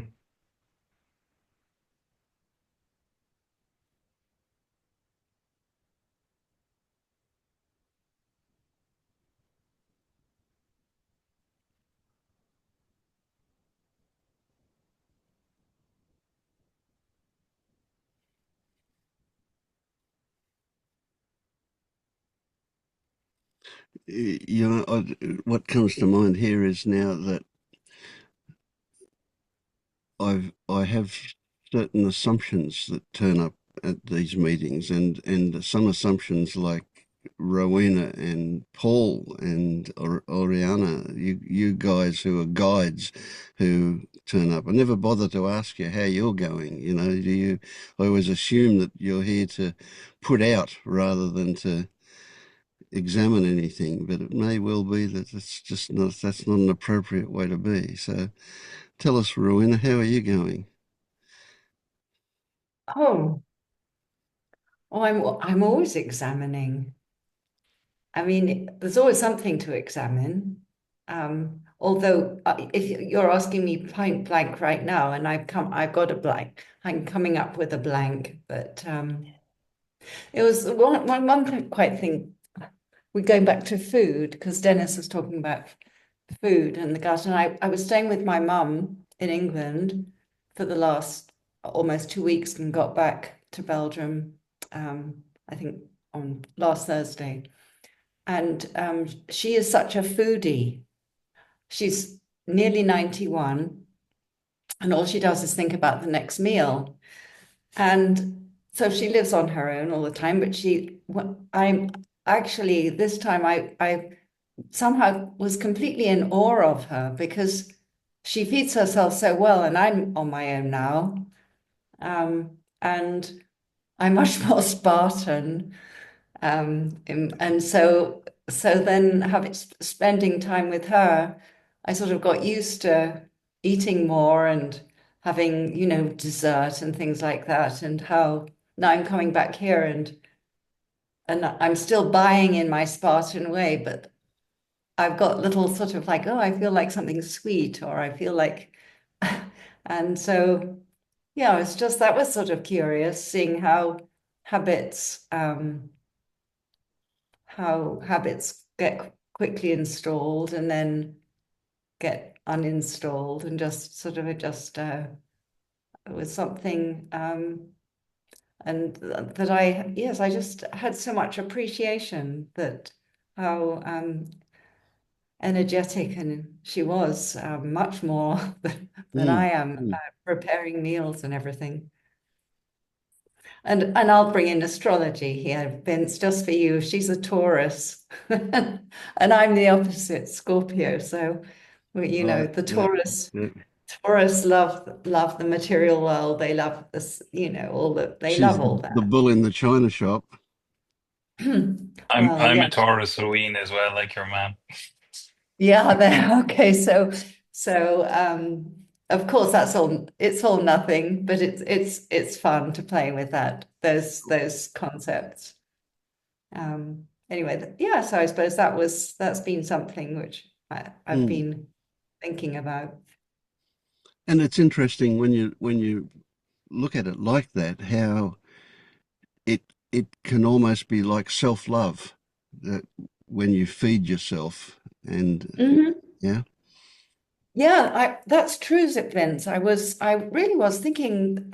You know, what comes to mind here is now that I have certain assumptions that turn up at these meetings, and some assumptions like Rowena and Paul and Oriana, you guys who are guides who turn up. I never bother to ask you how you're going. You know, do you? I always assume that you're here to put out rather than to examine anything, but it may well be that that's not an appropriate way to be. So tell us, Rowena, how are you going? Oh, I'm always examining. I mean, there's always something to examine. Although if you're asking me point blank right now, and I've got a blank, I'm coming up with a blank, but It was one quite thing. We're going back to food because Dennis was talking about food and the gut. And I was staying with my mum in England for the last almost 2 weeks and got back to Belgium, I think on last Thursday. And she is such a foodie. She's nearly 91, and all she does is think about the next meal. And so she lives on her own all the time, but I'm actually, this time I somehow was completely in awe of her because she feeds herself so well, and I'm on my own now. And I'm much more Spartan. And so then spending time with her, I sort of got used to eating more and having, dessert and things like that. And how now I'm coming back here and I'm still buying in my Spartan way, but I've got little sort of like, oh, I feel like something sweet, or I feel like, and so yeah, it's just that was sort of curious seeing habits how habits get quickly installed and then get uninstalled and just sort of adjust with something and that yes, I just had so much appreciation that how energetic and she was much more than I am preparing meals and everything. And I'll bring in astrology here, Vince, just for you. She's a Taurus, and I'm the opposite, Scorpio. So, Right. the Yeah. Taurus Yeah. Taurus love the material world. They love this, they She's love all the that. bull in the china shop. I'm Well, I'm yeah, a Taurus Halloween as well, like your man. yeah. There. Okay, so of course that's all. It's all nothing, but it's fun to play with those concepts. Anyway, yeah, so I suppose that's been something which I've Mm. been thinking about. And it's interesting when you look at it like that, how it it can almost be like self-love, that when you feed yourself and Mhm. yeah. Yeah, that's true, Zip Vince. I really was thinking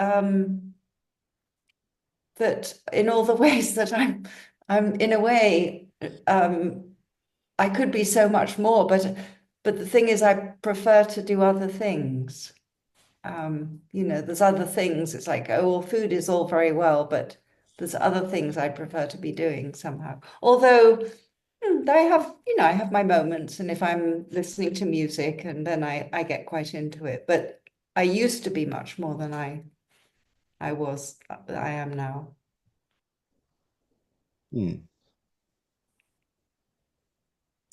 that in all the ways that I'm in a way, I could be so much more, but the thing is, I prefer to do other things. There's other things. It's like, oh, well, food is all very well, but there's other things I prefer to be doing somehow. Although I have my moments, and if I'm listening to music, and then I get quite into it. But I used to be much more than I am now. Mm.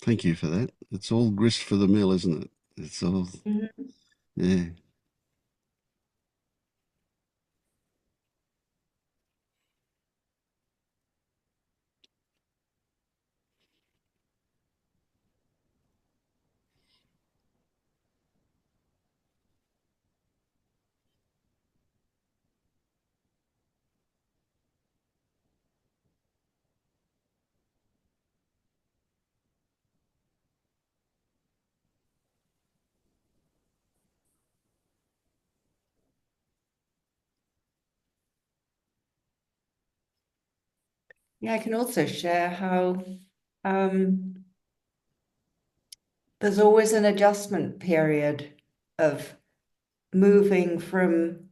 Thank you for that. It's all grist for the mill, isn't it? It's all, Mhm. yeah. Yeah, I can also share how um, there's always an adjustment period of moving from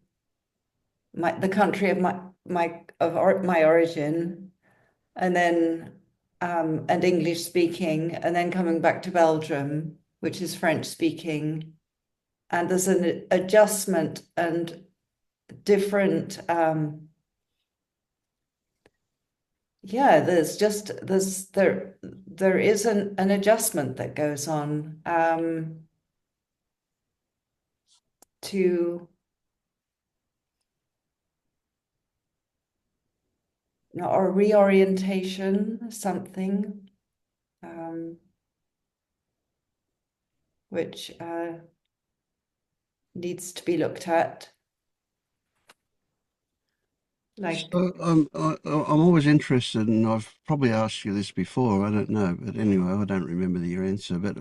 the country of my origin, and then and English speaking, and then coming back to Belgium, which is French speaking, and there's an adjustment and different. Yeah, there is an adjustment that goes on to or reorientation, something which needs to be looked at. Like, So I'm always interested, and I've probably asked you this before. I don't know, but anyway, I don't remember your answer. But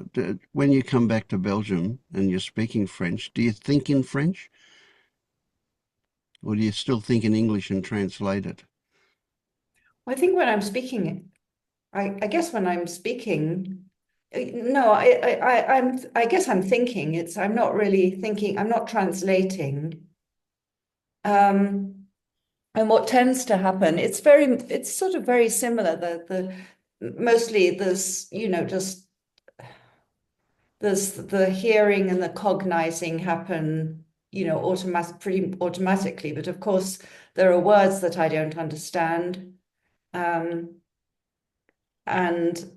when you come back to Belgium and you're speaking French, do you think in French, or do you still think in English and translate it? I think when I'm speaking, I guess when I'm speaking, no, I guess I'm thinking. I'm not really thinking. I'm not translating. And what tends to happen, it's sort of very similar. Mostly just there's the hearing and the cognizing happen, pretty automatically. But of course, there are words that I don't understand. Um, and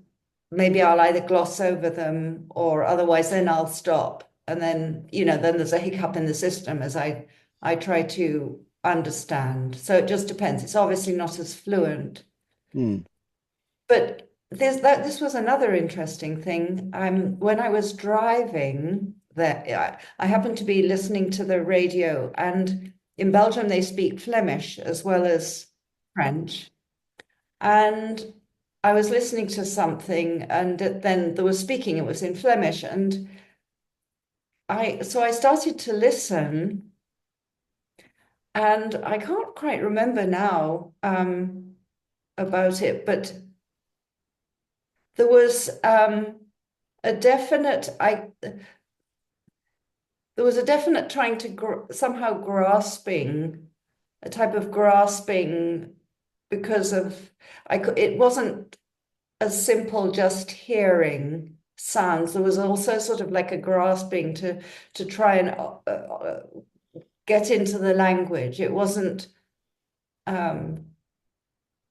maybe I'll either gloss over them or otherwise then I'll stop. And then there's a hiccup in the system as I try to understand. So it just depends. It's obviously not as fluent. Hmm. But this was another interesting thing. When I was driving there, I happened to be listening to the radio, and in Belgium they speak Flemish as well as French. And I was listening to something, and then there was speaking, it was in Flemish, and I started to listen, and I can't quite remember now about it, but there was a definite there was a definite trying to somehow grasping, a type of grasping because of it wasn't as simple just hearing sounds. There was also sort of like a grasping to try and get into the language. It wasn't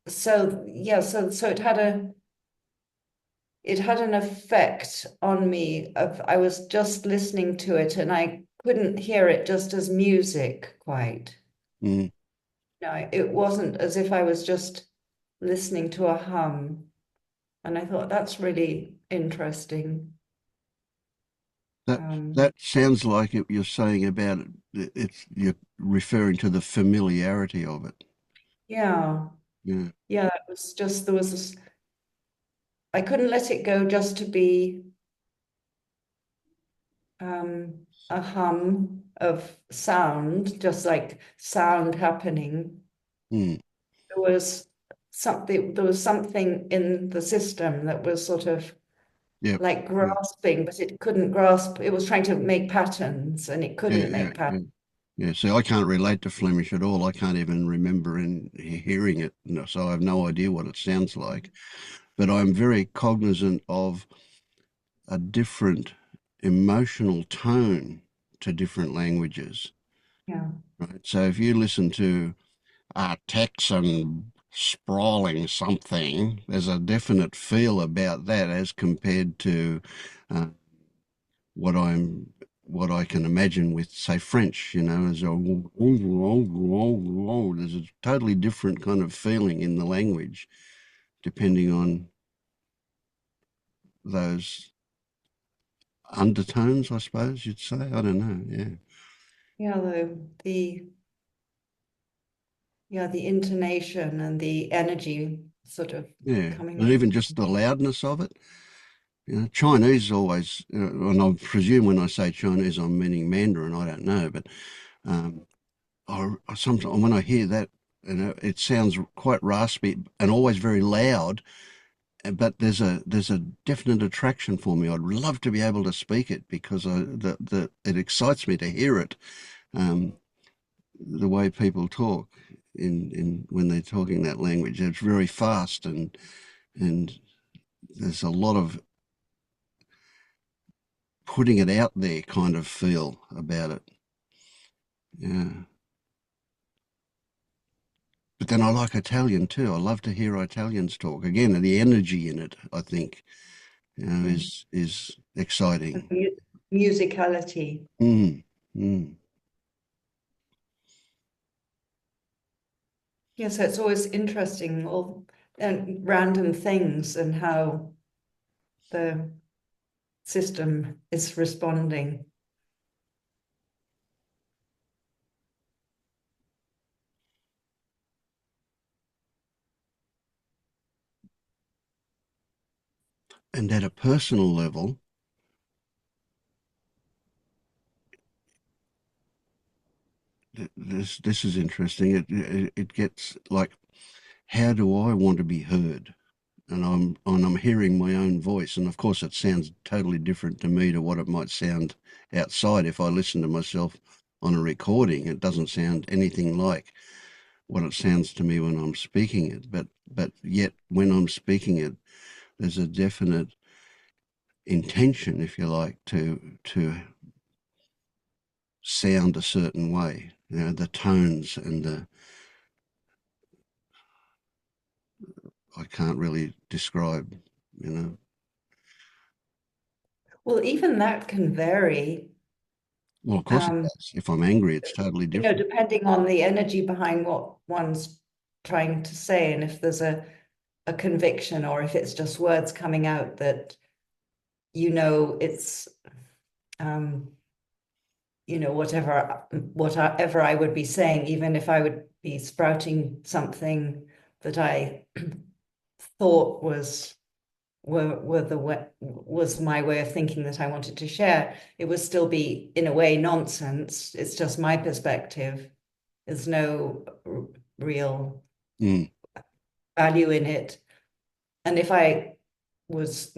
so yeah, so it had an effect on me of I was just listening to it and I couldn't hear it just as music quite. Hmm. No, it wasn't as if I was just listening to a hum. And I thought that's really interesting. That that sounds like it, you're saying about it. It's you're referring to the familiarity of it. Yeah, Yeah. yeah, it was just there was this, I couldn't let it go just to be a hum of sound, just like sound happening. Hmm. There was something in the system that was sort of Yep. like Yeah. grasping, but it couldn't grasp. It was trying to make patterns and it Yeah. couldn't Yeah. make Yeah. patterns. Yeah, see, I can't relate to Flemish at all. I can't even remember hearing it, so I have no idea what it sounds like. But I'm very cognizant of a different emotional tone to different languages, Yeah, right? So if you listen to a Texan sprawling something, there's a definite feel about that as compared to uh, what I'm what I can imagine with, say, French, as there's a totally different kind of feeling in the language depending on those undertones, I suppose you'd say. I don't know. Yeah. yeah, the yeah, the intonation and the energy sort of Yeah. coming And in. even just the loudness of it. Chinese always, and I presume when I say Chinese, I'm meaning Mandarin. I don't know, but um, I sometimes when I hear that, it sounds quite raspy and always very loud. But there's a definite attraction for me. I'd love to be able to speak it because it excites me to hear it. Um, the way people talk in when they're talking that language, it's very fast and there's a lot of putting it out there kind of feel about it. Yeah. But then I like Italian too. I love to hear Italians talk. Again, the energy in it, I think, Yeah. is exciting. Musicality. Mm, mm. Yeah, so it's always interesting, all and random things and how the system is responding. And at a personal level, this is interesting. It gets like, how do I want to be heard? And I'm hearing my own voice, and of course it sounds totally different to me to what it might sound outside. If I listen to myself on a recording, it doesn't sound anything like what it sounds to me when I'm speaking it. But yet when I'm speaking it, there's a definite intention, if you like, to sound a certain way. You know, the tones and the, I can't really describe, you know. Well, even that can vary, Well, of course it um, does. If I'm angry, it's totally different. depending on the energy behind what one's trying to say, and if there's a conviction or if it's just words coming out that it's whatever I would be saying, even if I would be sprouting something that I thought was my way of thinking that I wanted to share, it would still be in a way nonsense. It's just my perspective. There's no real Mm, value in it. And if I was,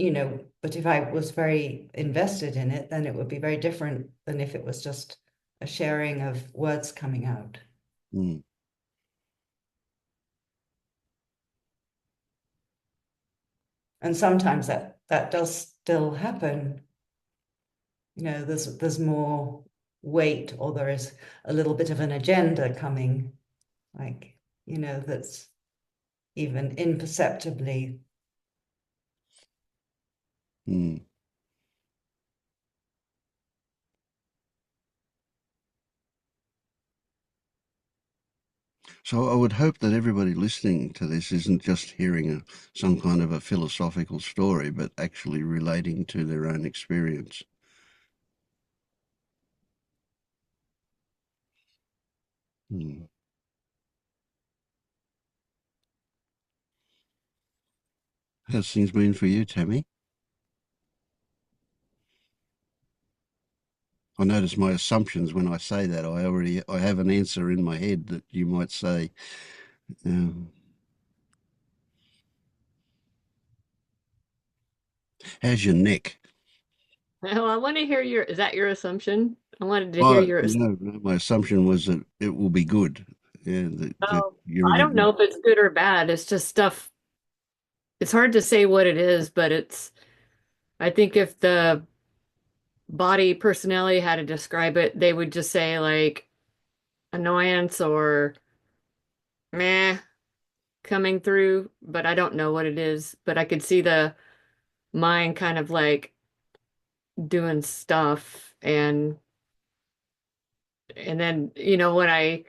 but if I was very invested in it, then it would be very different than if it was just a sharing of words coming out. mm. And sometimes that does still happen. There's more weight, or there is a little bit of an agenda coming, like, that's even imperceptibly. Mm. So I would hope that everybody listening to this isn't just hearing some kind of a philosophical story, but actually relating to their own experience. Mm. How's things been for you, Tammy? I notice my assumptions when I say that. I have an answer in my head that you might say. Um, how's your neck? Well, I want to hear is that your assumption? I wanted to hear Oh, your, no, my assumption was that it will be good. Yeah, that oh, you're I in a don't know good. if it's good or bad. It's just stuff. It's hard to say what it is, but I think if the body personality had to describe it, they would just say like annoyance or meh coming through, but I don't know what it is. But I could see the mind kind of like doing stuff and then, when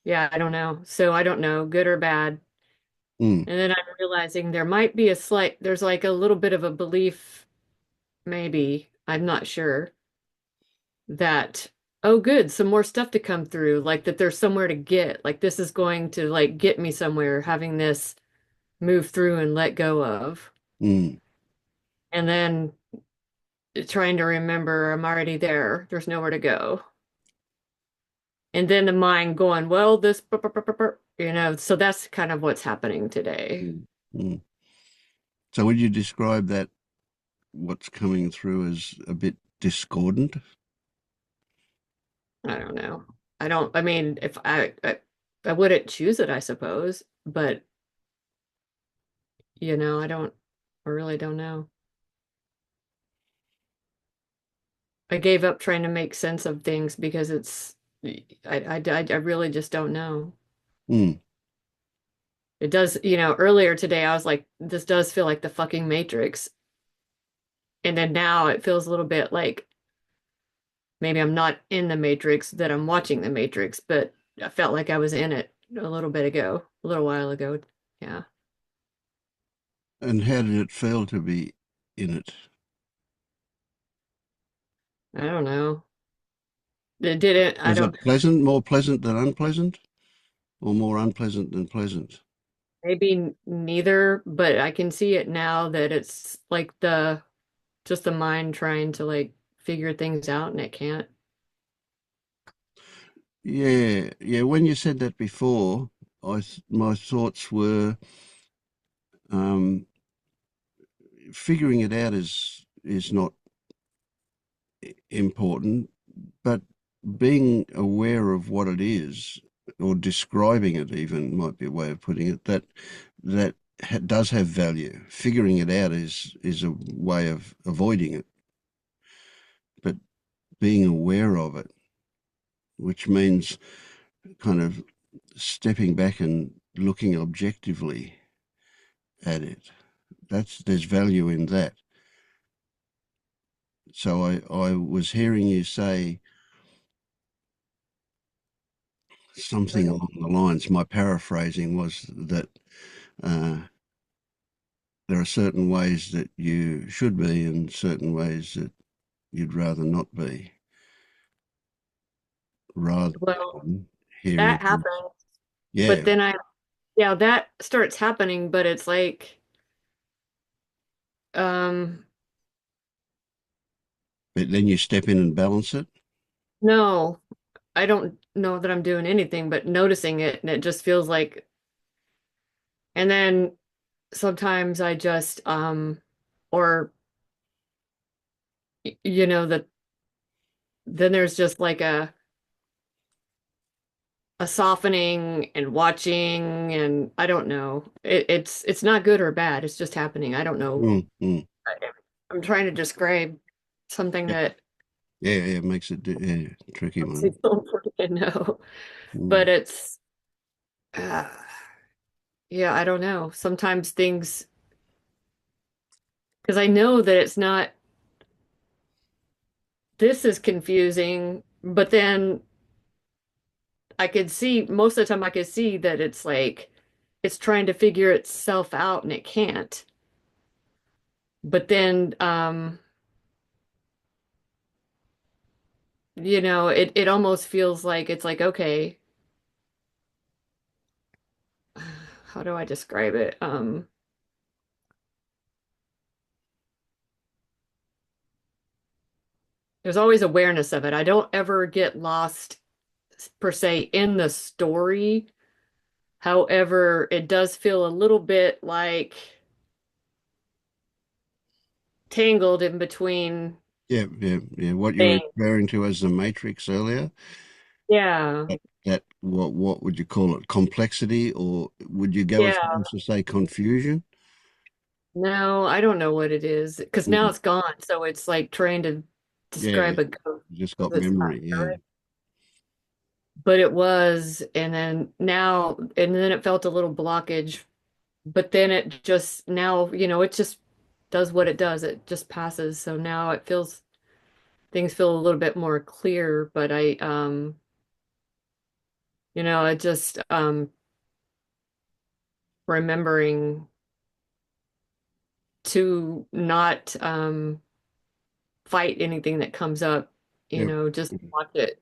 yeah, I don't know. So I don't know, good or bad. Mm, And then I'm realizing there might be there's like a little bit of a belief, maybe, I'm not sure, that, oh, good, some more stuff to come through, like that there's somewhere to get, like this is going to like get me somewhere, having this move through and let go of. mm, And then trying to remember I'm already there, there's nowhere to go. And then the mind going, well, this, so that's kind of what's happening today. mm, mm. So would you describe that what's coming through as a bit discordant? I don't know. I mean, if I wouldn't choose it, I suppose, but I really don't know. I gave up trying to make sense of things because I really just don't know. Mm, It does, earlier today I was like, this does feel like the fucking Matrix. And then now it feels a little bit like maybe I'm not in the Matrix, that I'm watching the Matrix, but I felt like I was in it a little bit ago, a little while ago. Yeah. and how did it feel to be in it? I don't know. It didn't, I Was don't, it pleasant, more pleasant than unpleasant, or more unpleasant than pleasant? maybe neither, but I can see it now that it's like just the mind trying to like figure things out and it can't. Yeah, yeah. When you said that before, my thoughts were um, figuring it out is not important, but being aware of what it is, or describing it even might be a way of putting it, that does have value. Figuring it out is a way of avoiding it, but being aware of it, which means kind of stepping back and looking objectively at it. There's value in that. So I was hearing you say something along the lines. My paraphrasing was that uh, there are certain ways that you should be and certain ways that you'd rather not be, rather Well, than that hearing. happens, but Yeah, then yeah, that starts happening, but it's like, um, but then you step in and balance it. no, I don't know that I'm doing anything but noticing it, and it just feels like, and then sometimes I just, or, that then there's just like a softening and watching, and I don't know. It's not good or bad. It's just happening. I don't know. Mm, mm. I- I'm trying to describe something Yeah, that yeah, yeah, it makes it yeah, tricky most one. people don't know, Mm. but it's uh, yeah, I don't know. Sometimes things, because I know that it's not, this is confusing, but then I could see most of the time I could see that it's like it's trying to figure itself out and it can't. But then it almost feels like it's like, okay, how do I describe it? There's always awareness of it. I don't ever get lost per se in the story. However, it does feel a little bit like tangled in between Yeah, yeah, yeah. What you were things. referring to as the matrix earlier, Yeah. that what would you call it? Complexity, or would you go as far Yeah. as to say confusion? No, I don't know what it is because now Mm. it's gone. So it's like trying to Yeah, describe a ghost you just got because it's not memory. Yeah. there. But it was, and then now, and then it felt a little blockage. But then it just now, it just does what it does. It just passes. So now things feel a little bit more clear. But I just remembering to not fight anything that comes up, Yeah. just watch it.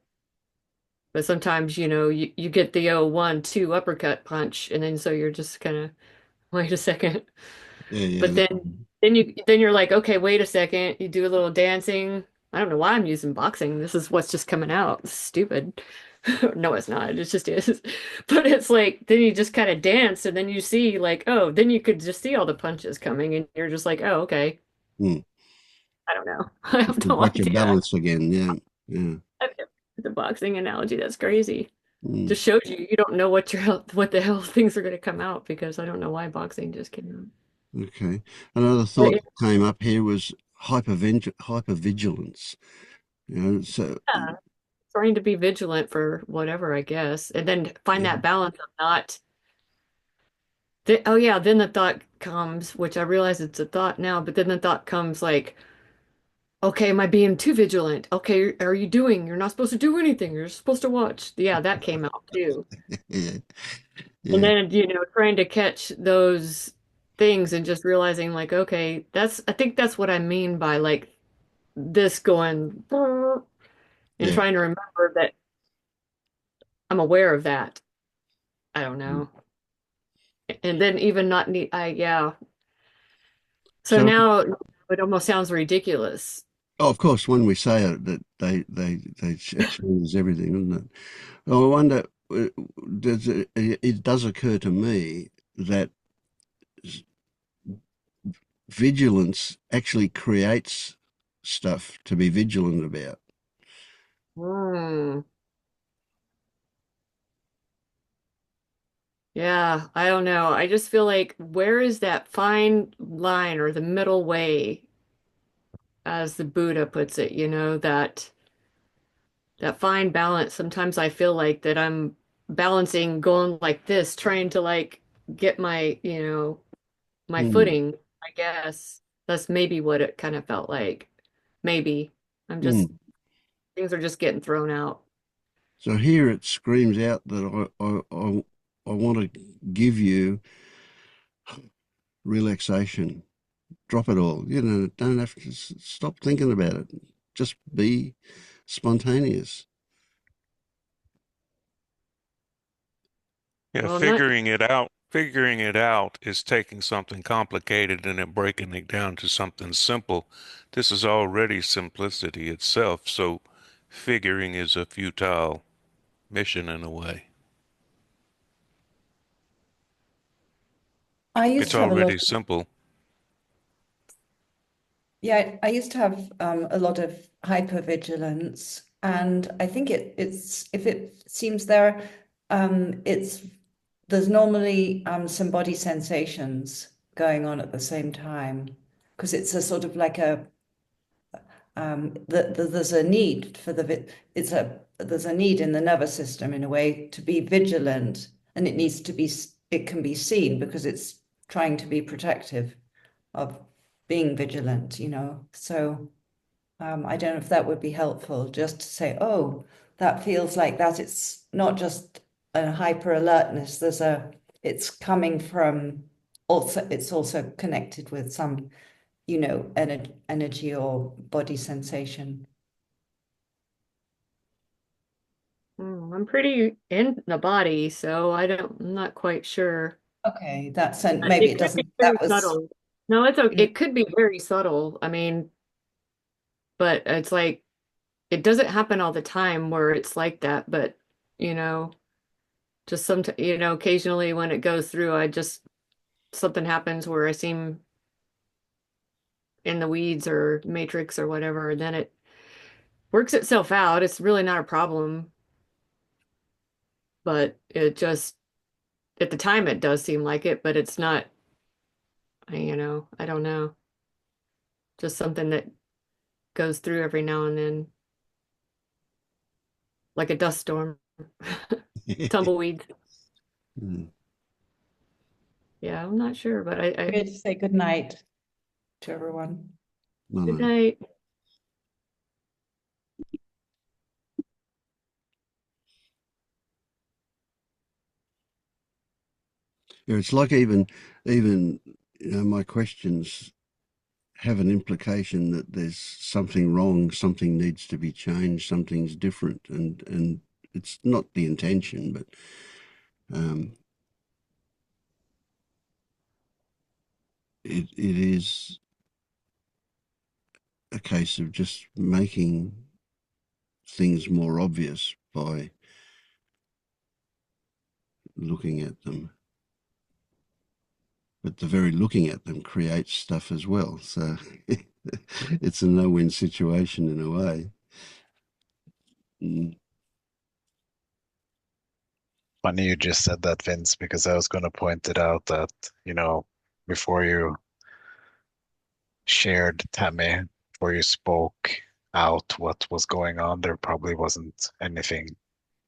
But sometimes, you get the 1-2 uppercut punch, and then so you're just kind of, wait a second. Yeah, yeah. But then you're like, okay, wait a second. You do a little dancing. I don't know why I'm using boxing. This is what's just coming out. It's stupid. No, it's not. It just is. But it's like then you just kind of dance and then you see like, oh, then you could just see all the punches coming and you're just like, oh, okay. Mm. I don't know. I have You've no got your idea. balance again. Yeah, yeah. The boxing analogy, that's crazy. Mm. Just shows you don't know what the hell things are going to come out because I don't know why boxing just came out. Okay. Another But thought that came up here was hypervigilance. So yeah, trying to be vigilant for whatever, I guess, and then find yeah, that balance of not. Oh yeah, then the thought comes, which I realize it's a thought now, but then the thought comes like, okay, am I being too vigilant? Okay, are you doing? You're not supposed to do anything. You're supposed to watch. Yeah, that came out too. yeah, And yeah, then, trying to catch those things and just realizing like, okay, I think that's what I mean by like this going and yeah. trying to remember that I'm aware of that. I don't know. and then even not need, yeah. So So, now it almost sounds ridiculous. oh, of course, when we say it, that it changes everything, doesn't it? Well, I wonder, it does occur to me that vigilance actually creates stuff to be vigilant about. Hmm. Yeah, I don't know. I just feel like where is that fine line or the middle way, as the Buddha puts it, that fine balance. Sometimes I feel like that I'm balancing going like this, trying to like get my, my Mm, footing, I guess. That's maybe what it kind of felt like. Maybe. I'm just mm. things are just getting thrown out. So here it screams out that I want to give you relaxation. Drop it all. Don't have to stop thinking about it. Just be spontaneous. Yeah, Well, not figuring it out is taking something complicated and then breaking it down to something simple. This is already simplicity itself, so figuring is a futile mission in a way. I used It's to have a lot already of, simple. yeah, I used to have a lot of hypervigilance, and I think it's if it seems there, it's there's normally some body sensations going on at the same time because it's a sort of like a there's a need for there's a need in the nervous system in a way to be vigilant, and it can be seen because it's trying to be protective of being vigilant, so I don't know if that would be helpful just to say, oh, that feels like that. It's not just a hyper alertness. It's coming from also, it's also connected with some, energy or body sensation. I'm pretty in the body, so I'm not quite sure. Okay, maybe It it could be doesn't, that very was, subtle. No, it's okay. mm, It could be very subtle. I mean, but it's like it doesn't happen all the time where it's like that, but you know, just sometimes, occasionally when it goes through, something happens where I seem in the weeds or matrix or whatever, and then it works itself out. It's really not a problem, but it just at the time it does seem like it, but it's not, I don't know. Just something that goes through every now and then, like a dust storm, tumbleweeds. Mm, Yeah, I'm not sure, but good to say good night to everyone. no, good no. night. Yeah, it's like even my questions have an implication that there's something wrong, something needs to be changed, something's different, and it's not the intention, but um, it is a case of just making things more obvious by looking at them. But the very looking at them creates stuff as well. So it's a no-win situation in a way. Mm. Funny you just said that, Vince, because I was going to point it out that, before you shared, Tammy, before you spoke out what was going on, there probably wasn't anything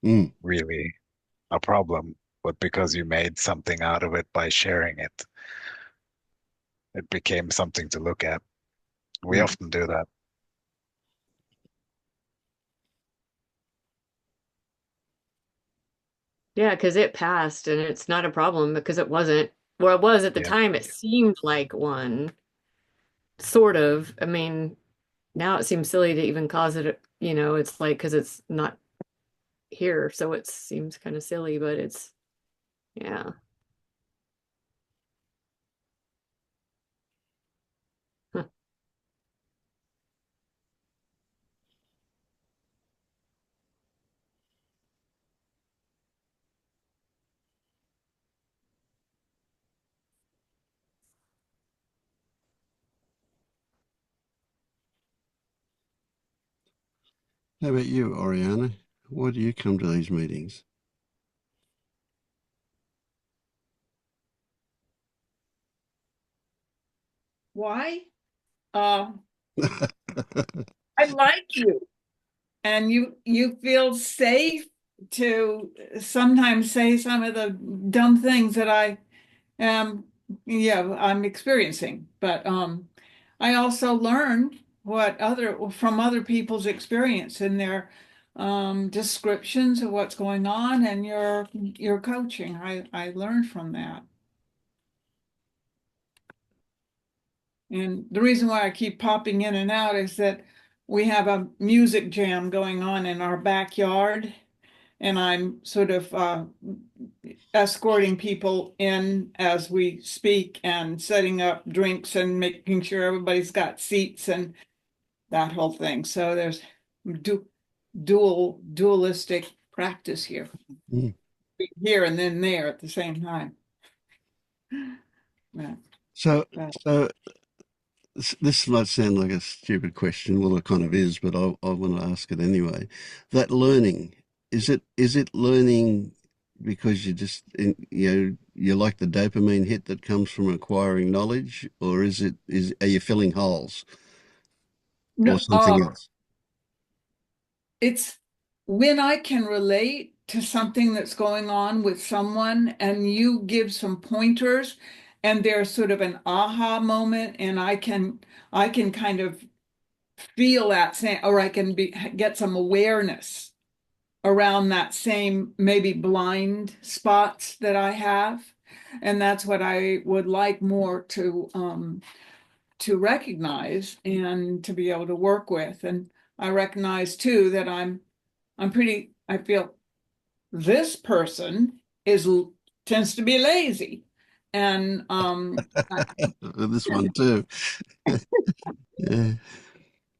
Mm. really a problem. But because you made something out of it by sharing it, it became something to look at. We Mm. often do that. Yeah, because it passed and it's not a problem because it wasn't. Well, it was at the Yeah. time, it seemed like one, sort of. I mean, now it seems silly to even cause it, it's like because it's not here, so it seems kind of silly, but yeah. How about you, Oriana? Why do you come to these meetings? Why? Uh, I like you, and you feel safe to sometimes say some of the dumb things that I am, I'm experiencing. But I also learn from other people's experience and their descriptions of what's going on, and your coaching. I learned from that. And the reason why I keep popping in and out is that we have a music jam going on in our backyard, and I'm sort of escorting people in as we speak and setting up drinks and making sure everybody's got seats and that whole thing. So there's du dualistic practice here, Mm. here and then there at the same time. Yeah. So, But so this might sound like a stupid question. Well, it kind of is, but I want to ask it anyway. That learning, is it learning because you like the dopamine hit that comes from acquiring knowledge, or are you filling holes or no, something else? it's when I can relate to something that's going on with someone and you give some pointers and there's sort of an aha moment and I can kind of feel that same, or I can get some awareness around that same maybe blind spots that I have. And that's what I would like more to recognize and to be able to work with. And I recognize too that I feel this person is tends to be lazy. And This one too. Yeah.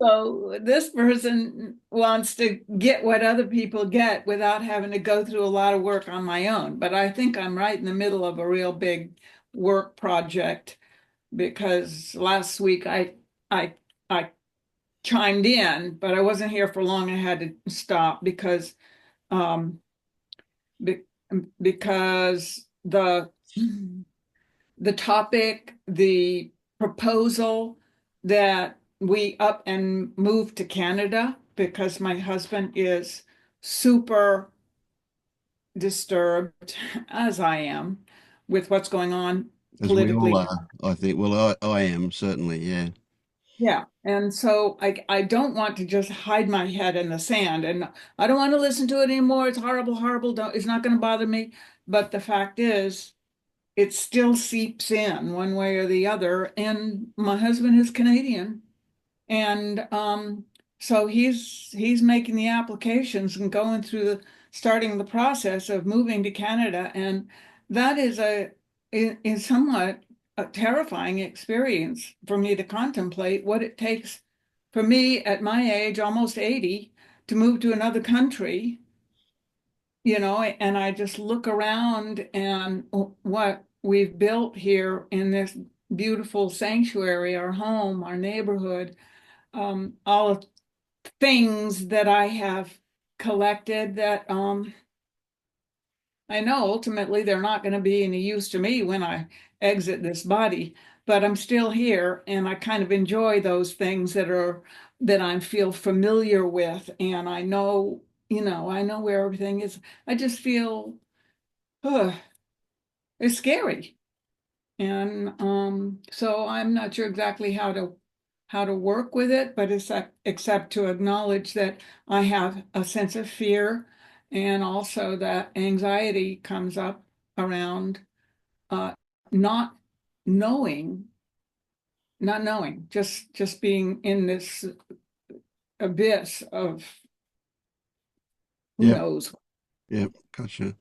so this person wants to get what other people get without having to go through a lot of work on my own. But I think I'm right in the middle of a real big work project because last week I chimed in, but I wasn't here for long. I had to stop um, be, because the topic, the proposal that we up and move to Canada because my husband is super disturbed, as I am, with what's going on As we all politically. are, I think. Well, I am certainly, yeah. Yeah. And so I don't want to just hide my head in the sand and I don't want to listen to it anymore. It's horrible, horrible. Don't, it's not going to bother me. But the fact is, it still seeps in one way or the other. And my husband is Canadian. And so he's making the applications and going through starting the process of moving to Canada. And that is somewhat a terrifying experience for me to contemplate what it takes for me at my age, almost 80, to move to another country, and I just look around and what we've built here in this beautiful sanctuary, our home, our neighborhood, all of things that I have collected that I know ultimately they're not going to be any use to me when I exit this body, but I'm still here and I kind of enjoy those things that I feel familiar with and I know where everything is. I just feel it's scary. And so I'm not sure exactly how to work with it, but except to acknowledge that I have a sense of fear and also that anxiety comes up around uh, not knowing, not knowing, just being in this abyss of who Yeah, knows. yeah, gotcha.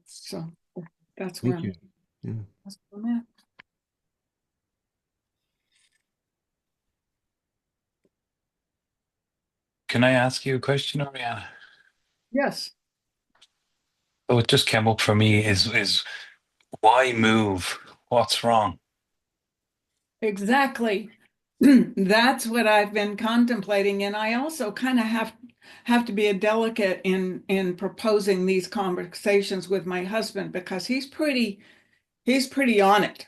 So that's Thank where you. Yeah. I'm at. Can I ask you a question, Oriana? Yes, Oh, it just came up for me is why move? What's wrong? exactly. that's what I've been contemplating, and I also kind of have to be a delicate in proposing these conversations with my husband because he's pretty on it.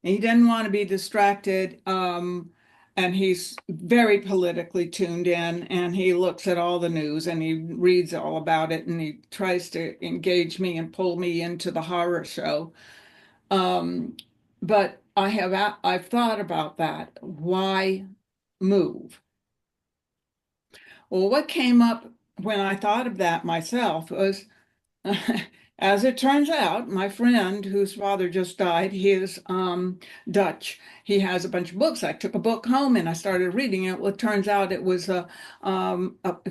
He didn't want to be distracted, and he's very politically tuned in, and he looks at all the news and he reads all about it, and he tries to engage me and pull me into the horror show. Um, but I've thought about that. Why move? Well, what came up when I thought of that myself was, as it turns out, my friend whose father just died, he is Dutch. He has a bunch of books. I took a book home and I started reading it. Well, it turns out it was a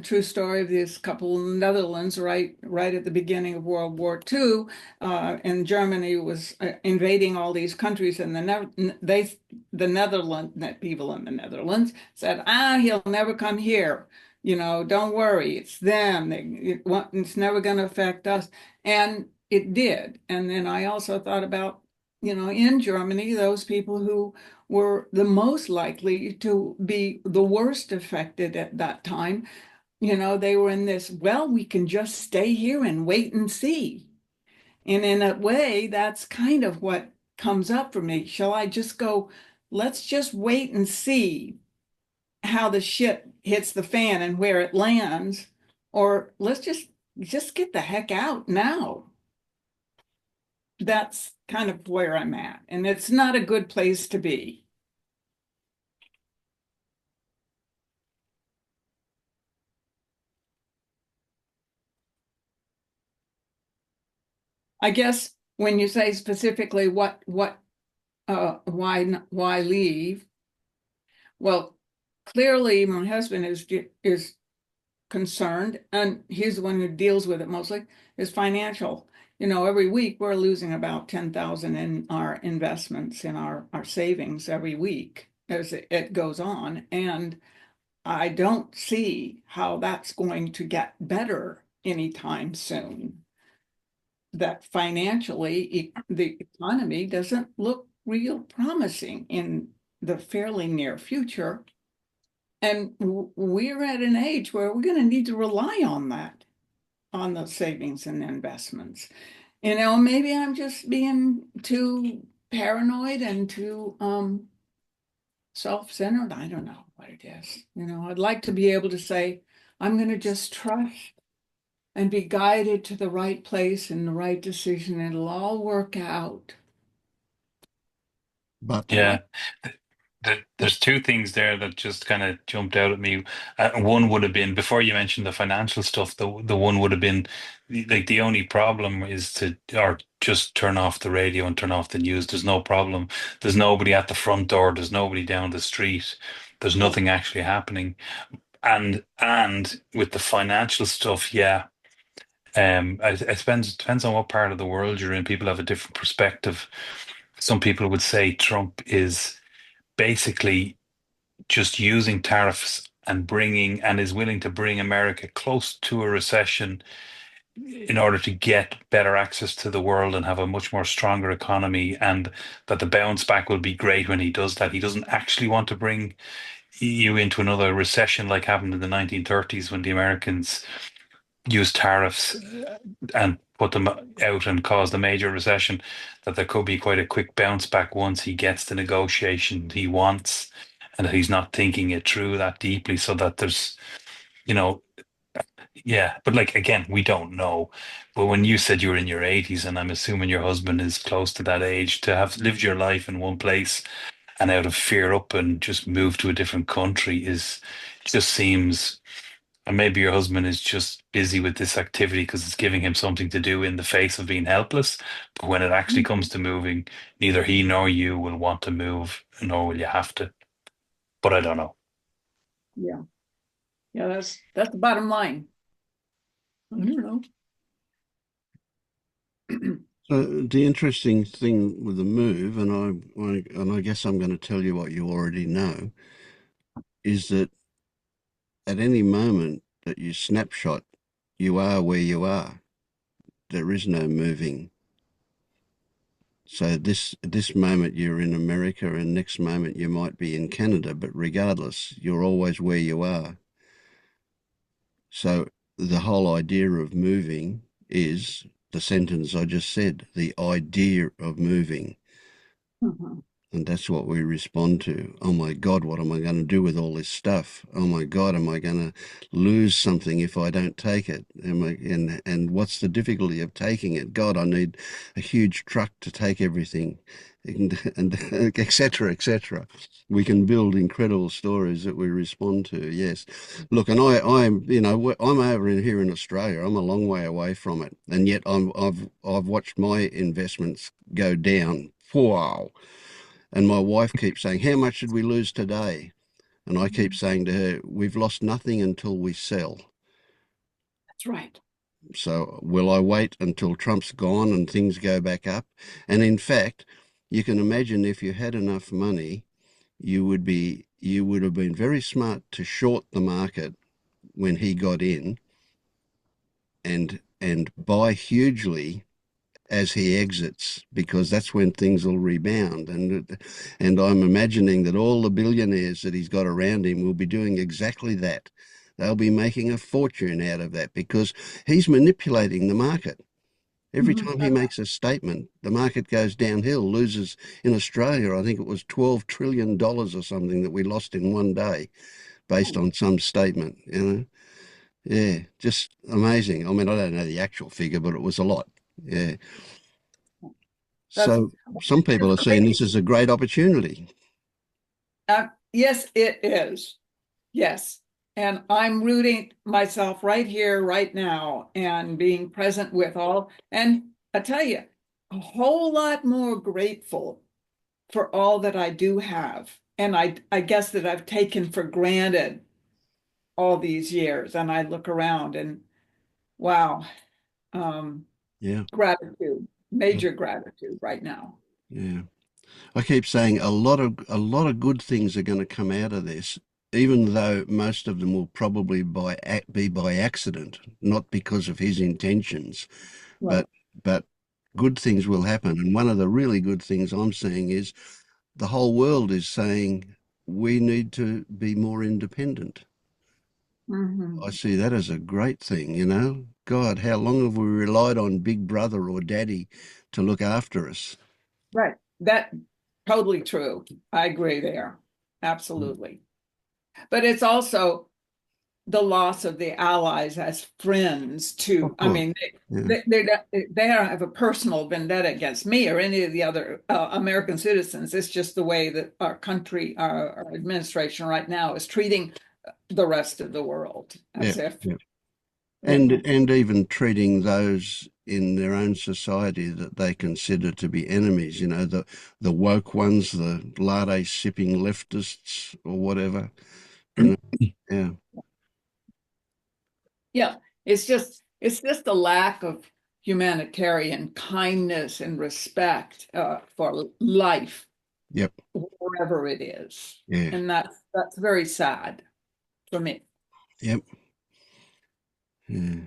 true story of this couple in the Netherlands, right at the beginning of World War II. And Germany was invading all these countries, and the Netherlands, people in the Netherlands said, he'll never come here. Don't worry, it's them. It's never going to affect us. And it did. And then I also thought about, in Germany, those people who were the most likely to be the worst affected at that time, they were in this, well, we can just stay here and wait and see. And in a way, that's kind of what comes up for me. Shall I just go, let's just wait and see how the shit hits the fan and where it lands, or let's just get the heck out now. That's kind of where I'm at, and it's not a good place to be. I guess when you say specifically why leave, well, clearly my husband is concerned, and he's the one who deals with it mostly, is financial. Every week we're losing about 10,000 in our investments, in our savings every week as it goes on. And I don't see how that's going to get better anytime soon. That financially, the economy doesn't look real promising in the fairly near future. And we're at an age where we're going to need to rely on that, on the savings and investments. Maybe I'm just being too paranoid and too self-centered. I don't know what it is. I'd like to be able to say, I'm going to just trust and be guided to the right place and the right decision. It'll all work out. But Yeah. There's two things there that just kind of jumped out at me. One would have been, before you mentioned the financial stuff, the one would have been like the only problem is or just turn off the radio and turn off the news. There's no problem. There's nobody at the front door. There's nobody down the street. There's nothing actually happening. And with the financial stuff, yeah. It depends on what part of the world you're in. People have a different perspective. Some people would say Trump is basically just using tariffs and is willing to bring America close to a recession in order to get better access to the world and have a much more stronger economy, and that the bounce back will be great when he does that. He doesn't actually want to bring you into another recession like happened in the 1930s when the Americans used tariffs and put them out and caused a major recession, that there could be quite a quick bounce back once he gets the negotiation he wants, and that he's not thinking it through that deeply, so that there's, you know, yeah. But like, again, we don't know. But when you said you were in your 80s, and I'm assuming your husband is close to that age, to have lived your life in one place and out of fear up and just move to a different country is just seems, and maybe your husband is just busy with this activity because it's giving him something to do in the face of being helpless. But when it actually comes to moving, neither he nor you will want to move, nor will you have to. But I don't know. Yeah. Yeah, that's the bottom line. I don't know. so the interesting thing with the move, and I guess I'm going to tell you what you already know, is that at any moment that you snapshot, you are where you are. There is no moving. So this moment you're in America and next moment you might be in Canada, but regardless, you're always where you are. So the whole idea of moving is the sentence I just said, the idea of moving. Mhm. And that's what we respond to. Oh my God, what am I going to do with all this stuff? Oh my God, am I going to lose something if I don't take it? And what's the difficulty of taking it? God, I need a huge truck to take everything, and et cetera, et cetera. We can build incredible stories that we respond to. Yes. Look, and I'm, I'm over in here in Australia. I'm a long way away from it, and yet I've watched my investments go down. Wow. And my wife keeps saying, how much did we lose today? And I keep saying to her, we've lost nothing until we sell. That's right. So will I wait until Trump's gone and things go back up? And in fact, you can imagine if you had enough money, you would have been very smart to short the market when he got in and buy hugely as he exits, because that's when things will rebound. And I'm imagining that all the billionaires that he's got around him will be doing exactly that. They'll be making a fortune out of that because he's manipulating the market. Every Mhm. time he makes a statement, the market goes downhill, loses in Australia. I think it was $12 trillion or something that we lost in one day based on some statement, Yeah, just amazing. I mean, I don't know the actual figure, but it was a lot. Yeah. That's So some people are seeing great. this as a great opportunity. Yes, it is. Yes. And I'm rooting myself right here, right now, and being present with all. And I tell you, a whole lot more grateful for all that I do have. And I guess that I've taken for granted all these years. And I look around and wow, um, Yeah, gratitude, major gratitude right now. yeah. I keep saying a lot of good things are going to come out of this, even though most of them will probably be by accident, not because of his intentions, Right. but good things will happen. And one of the really good things I'm seeing is the whole world is saying we need to be more independent. Mhm. I see that as a great thing. God, how long have we relied on Big Brother or Daddy to look after us? Right. That totally true. I agree there. Absolutely. But it's also the loss of the allies as friends too. Of I course. mean, Yeah, they don't have a personal vendetta against me or any of the other American citizens. It's just the way that our country, our administration right now is treating the rest of the world yeah, as if, yeah. you know, And even treating those in their own society that they consider to be enemies, the woke ones, the latte sipping leftists or whatever, you know. Yeah, yeah, it's just a lack of humanitarian kindness and respect for life yep, wherever it is. yeah, And that's very sad for me. yep, yeah.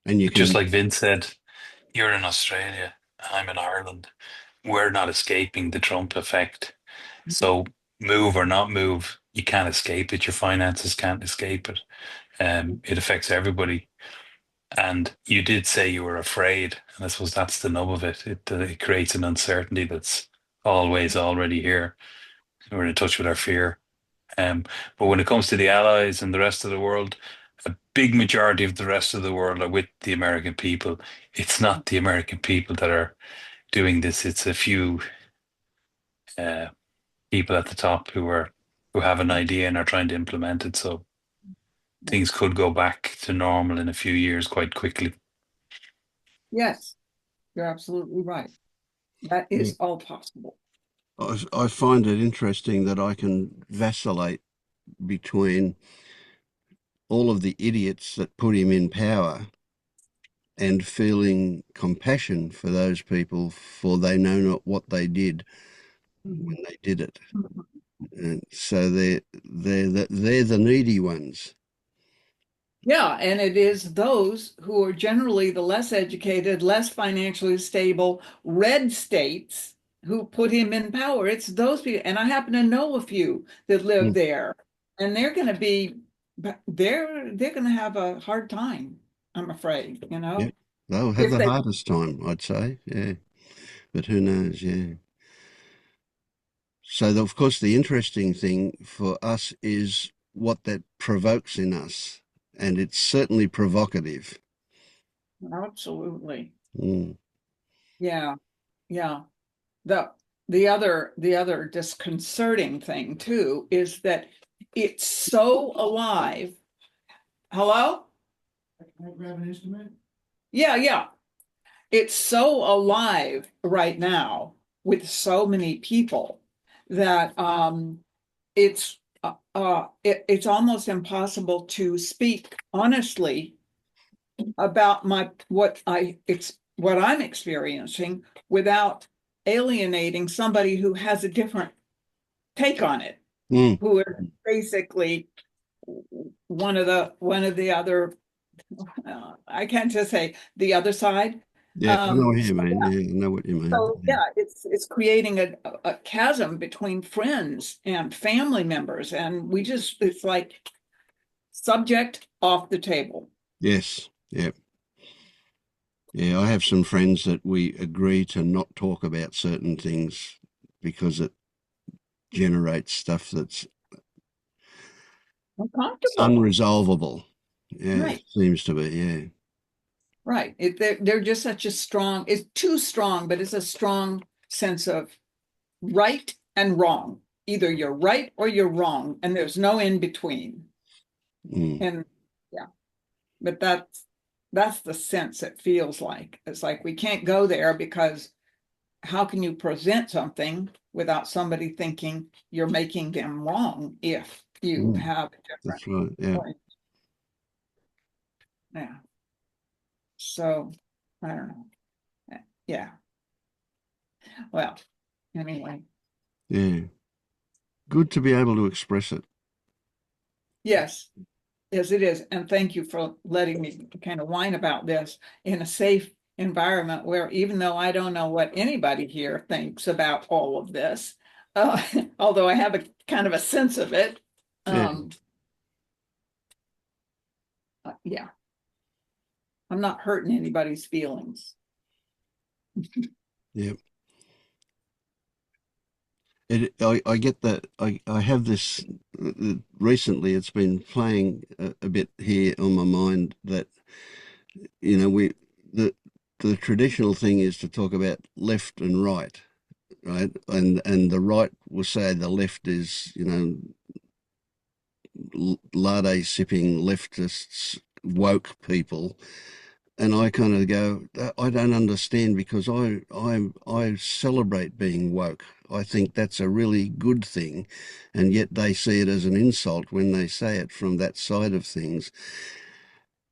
And you Just can, like Vince said, you're in Australia, I'm in Ireland. We're not escaping the Trump effect. So move or not move, you can't escape it. Your finances can't escape it. It affects everybody. And you did say you were afraid, and I suppose that's the nub of it. It creates an uncertainty that's always already here. We're in touch with our fear. Um, but when it comes to the allies and the rest of the world, a big majority of the rest of the world are with the American people. It's not the American people that are doing this. It's a few uh, people at the top who have an idea and are trying to implement it. So things could go back to normal in a few years quite quickly. Yes, you're absolutely right. That yeah. is all possible. I find it interesting that I can vacillate between all of the idiots that put him in power and feeling compassion for those people, for they know not what they did Mhm. when they did it. And so they're the needy ones. Yeah, and it is those who are generally the less educated, less financially stable, red states who put him in power. It's those people, and I happen to know a few that live Mm. there, and they're going to be, they're going to have a hard time, I'm afraid, you know, Yep. They'll have if the they. hardest time, I'd say. Yeah. But who knows? Yeah. So, of course, the interesting thing for us is what that provokes in us. And it's certainly provocative. Absolutely. Mm. Yeah, yeah. The the other disconcerting thing too is that it's so alive. Hello? Can I grab an instrument? Yeah, yeah. It's so alive right now with so many people that it's almost impossible to speak honestly about what I'm experiencing without alienating somebody who has a different take on it, Mm. who is basically one of the other, I can't just say the other side. Yeah, I know what you So, mean. Yeah, I know what you mean. so yeah, it's creating a chasm between friends and family members, and it's like subject off the table. Yes. Yeah. Yeah, I have some friends that we agree to not talk about certain things because it generates stuff that's Uncomfortable. unresolvable. Yeah, Right. seems to be. Yeah. Right. They're just such a strong, it's too strong, but it's a strong sense of right and wrong. Either you're right or you're wrong, and there's no in between. Mm. And yeah, but that's the sense it feels like. It's like we can't go there because how can you present something without somebody thinking you're making them wrong if you Mm. have a different That's right. Yeah. point? Yeah. So I don't know. Yeah. Well, anyway. Yeah. Good to be able to express it. Yes. Yes, it is. And thank you for letting me kind of whine about this in a safe environment where even though I don't know what anybody here thinks about all of this, uh, although I have a kind of a sense of it, Yeah. um, yeah, I'm not hurting anybody's feelings. Yeah. I get that. I have this recently. It's been playing a bit here on my mind that the the traditional thing is to talk about left and right, right? And the right will say the left is latte sipping leftists, woke people, and I kind of go, I don't understand because I celebrate being woke. I think that's a really good thing, and yet they see it as an insult when they say it from that side of things.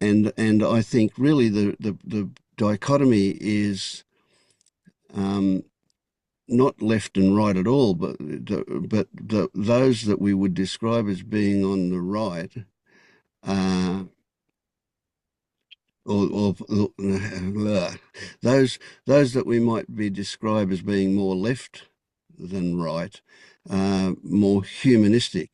And I think really the dichotomy is not left and right at all, but those that we would describe as being on the right. Uh, or those that we might be described as being more left than right, more humanistic.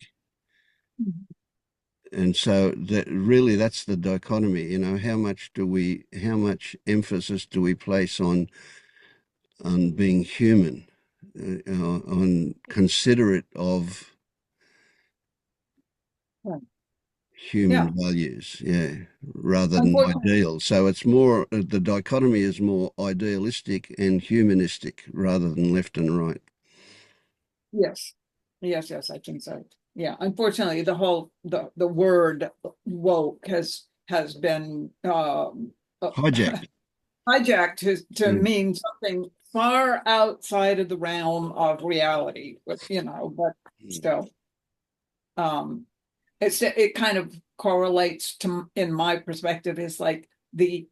And so that really that's the dichotomy, how much emphasis do we place on being human, on considerate of Right. Yeah, human values, yeah, rather than unfortunately, ideal. So it's more, the dichotomy is more idealistic and humanistic rather than left and right. yes. Yes, I think so. Yeah, unfortunately, the word woke has been Hijacked. hijacked to Mm. mean something far outside of the realm of reality, but but still, um, it kind of correlates to, in my perspective, is like the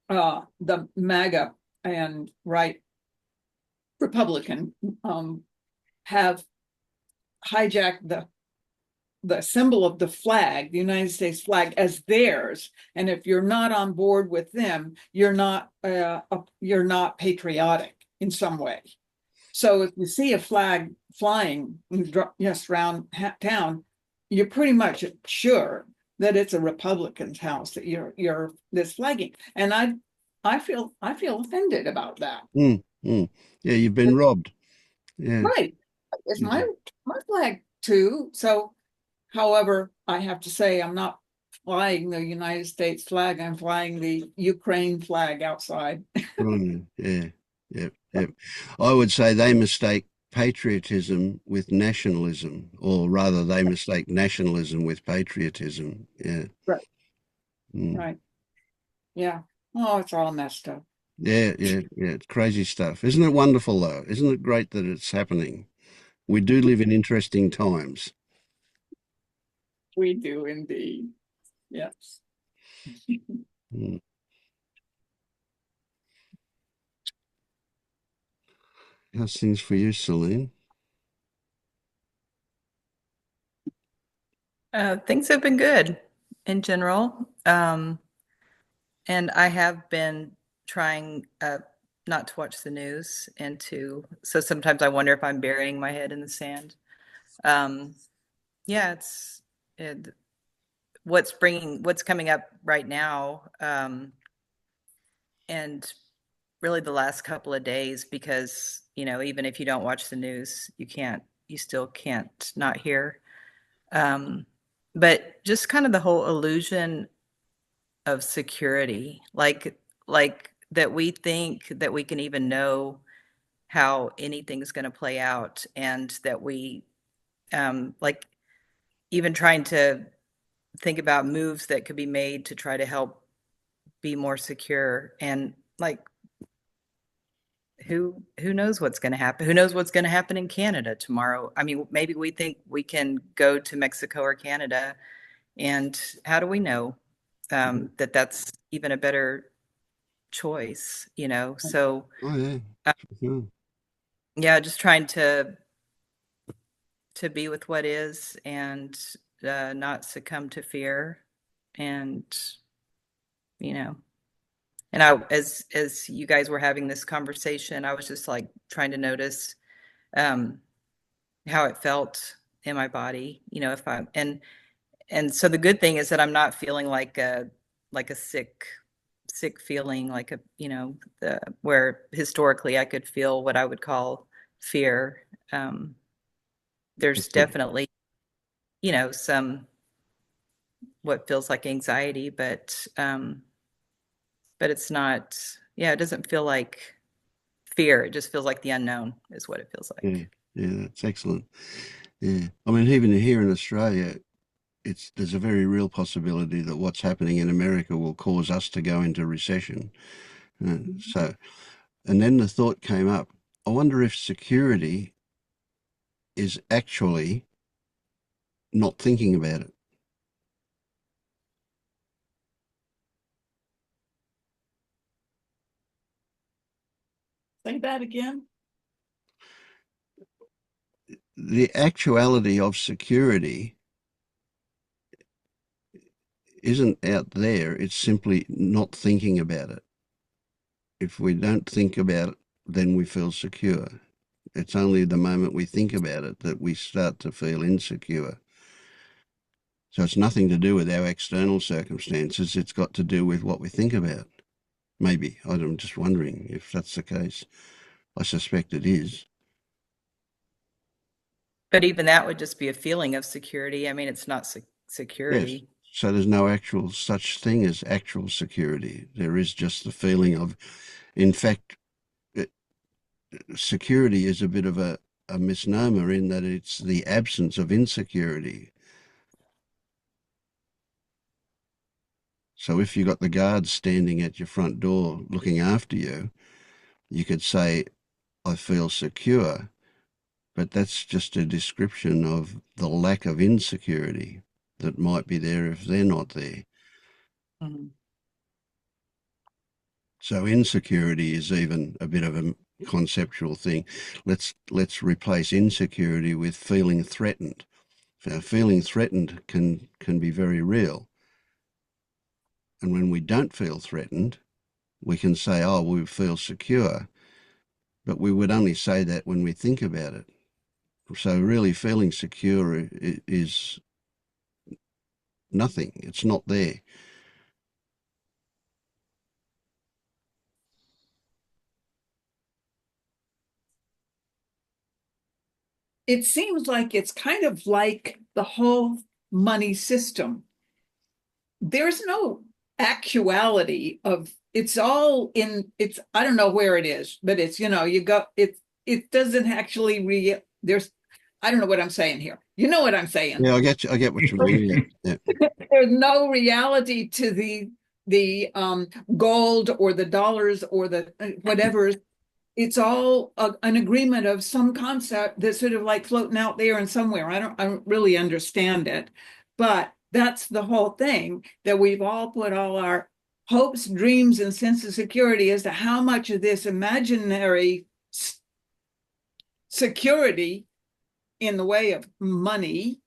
MAGA and right Republican have hijacked the symbol of the flag, the United States flag, as theirs. And if you're not on board with them, you're not patriotic in some way. So if you see a flag flying just around town, you're pretty much sure that it's a Republican's house that you're this flagging. And I feel offended about that. Mm, mm. Yeah, you've been robbed. Yeah. Right. It's my flag too. So, however, I have to say I'm not flying the United States flag. I'm flying the Ukraine flag outside. Yeah, yeah. I would say they mistake patriotism with nationalism, or rather, they mistake nationalism with patriotism. Yeah. Right. Mm. Right. Yeah. Oh, it's all messed up. Yeah. It's crazy stuff. Isn't it wonderful, though? Isn't it great that it's happening? We do live in interesting times. We do indeed. Yes. Mm. How's things for you, Celine? Things have been good in general. And I have been trying not to watch the news so sometimes I wonder if I'm burying my head in the sand. Yeah, what's coming up right now, and really the last couple of days, because, even if you don't watch the news, you still can't not hear. But just kind of the whole illusion of security, like that we think that we can even know how anything's going to play out, and that we like even trying to think about moves that could be made to try to help be more secure. And like, who knows what's going to happen? Who knows what's going to happen in Canada tomorrow? I mean, maybe we think we can go to Mexico or Canada, and how do we know that that's even a better choice? So Oh, yeah. Sure. yeah, just trying to be with what is, and not succumb to fear. And and as you guys were having this conversation, I was just like trying to notice how it felt in my body, if I'm and so the good thing is that I'm not feeling like a sick feeling, like where historically I could feel what I would call fear. There's definitely, some what feels like anxiety, but it's not, yeah, it doesn't feel like fear. It just feels like the unknown is what it feels like. Yeah, that's excellent. Yeah. I mean, even here in Australia, there's a very real possibility that what's happening in America will cause us to go into recession. And then the thought came up, I wonder if security is actually not thinking about it. Say that again. The actuality of security isn't out there, it's simply not thinking about it. If we don't think about it, then we feel secure. It's only the moment we think about it that we start to feel insecure. So it's nothing to do with our external circumstances. It's got to do with what we think about. Maybe. I'm just wondering if that's the case. I suspect it is. But even that would just be a feeling of security. I mean, it's not security. Yes. So there's no actual such thing as actual security. There is just the feeling of, in fact, security is a bit of a misnomer in that it's the absence of insecurity. So if you've got the guards standing at your front door looking after you, you could say, I feel secure, but that's just a description of the lack of insecurity that might be there if they're not there. Mm-hmm. So insecurity is even a bit of a conceptual thing. Let's replace insecurity with feeling threatened. Feeling threatened can be very real. And when we don't feel threatened, we can say, oh, we feel secure. But we would only say that when we think about it. So really feeling secure is nothing. It's not there. It seems like it's kind of like the whole money system. There's no actuality of it's all in it's I don't know where it is, but it's you go it doesn't actually there's I don't know what I'm saying here. You know what I'm saying. Yeah, I get what you mean. Yeah. There's no reality to the gold or the dollars or the whatever. It's all an agreement of some concept that's sort of like floating out there and somewhere. I don't really understand it, but that's the whole thing, that we've all put all our hopes, dreams, and sense of security as to how much of this imaginary security in the way of money,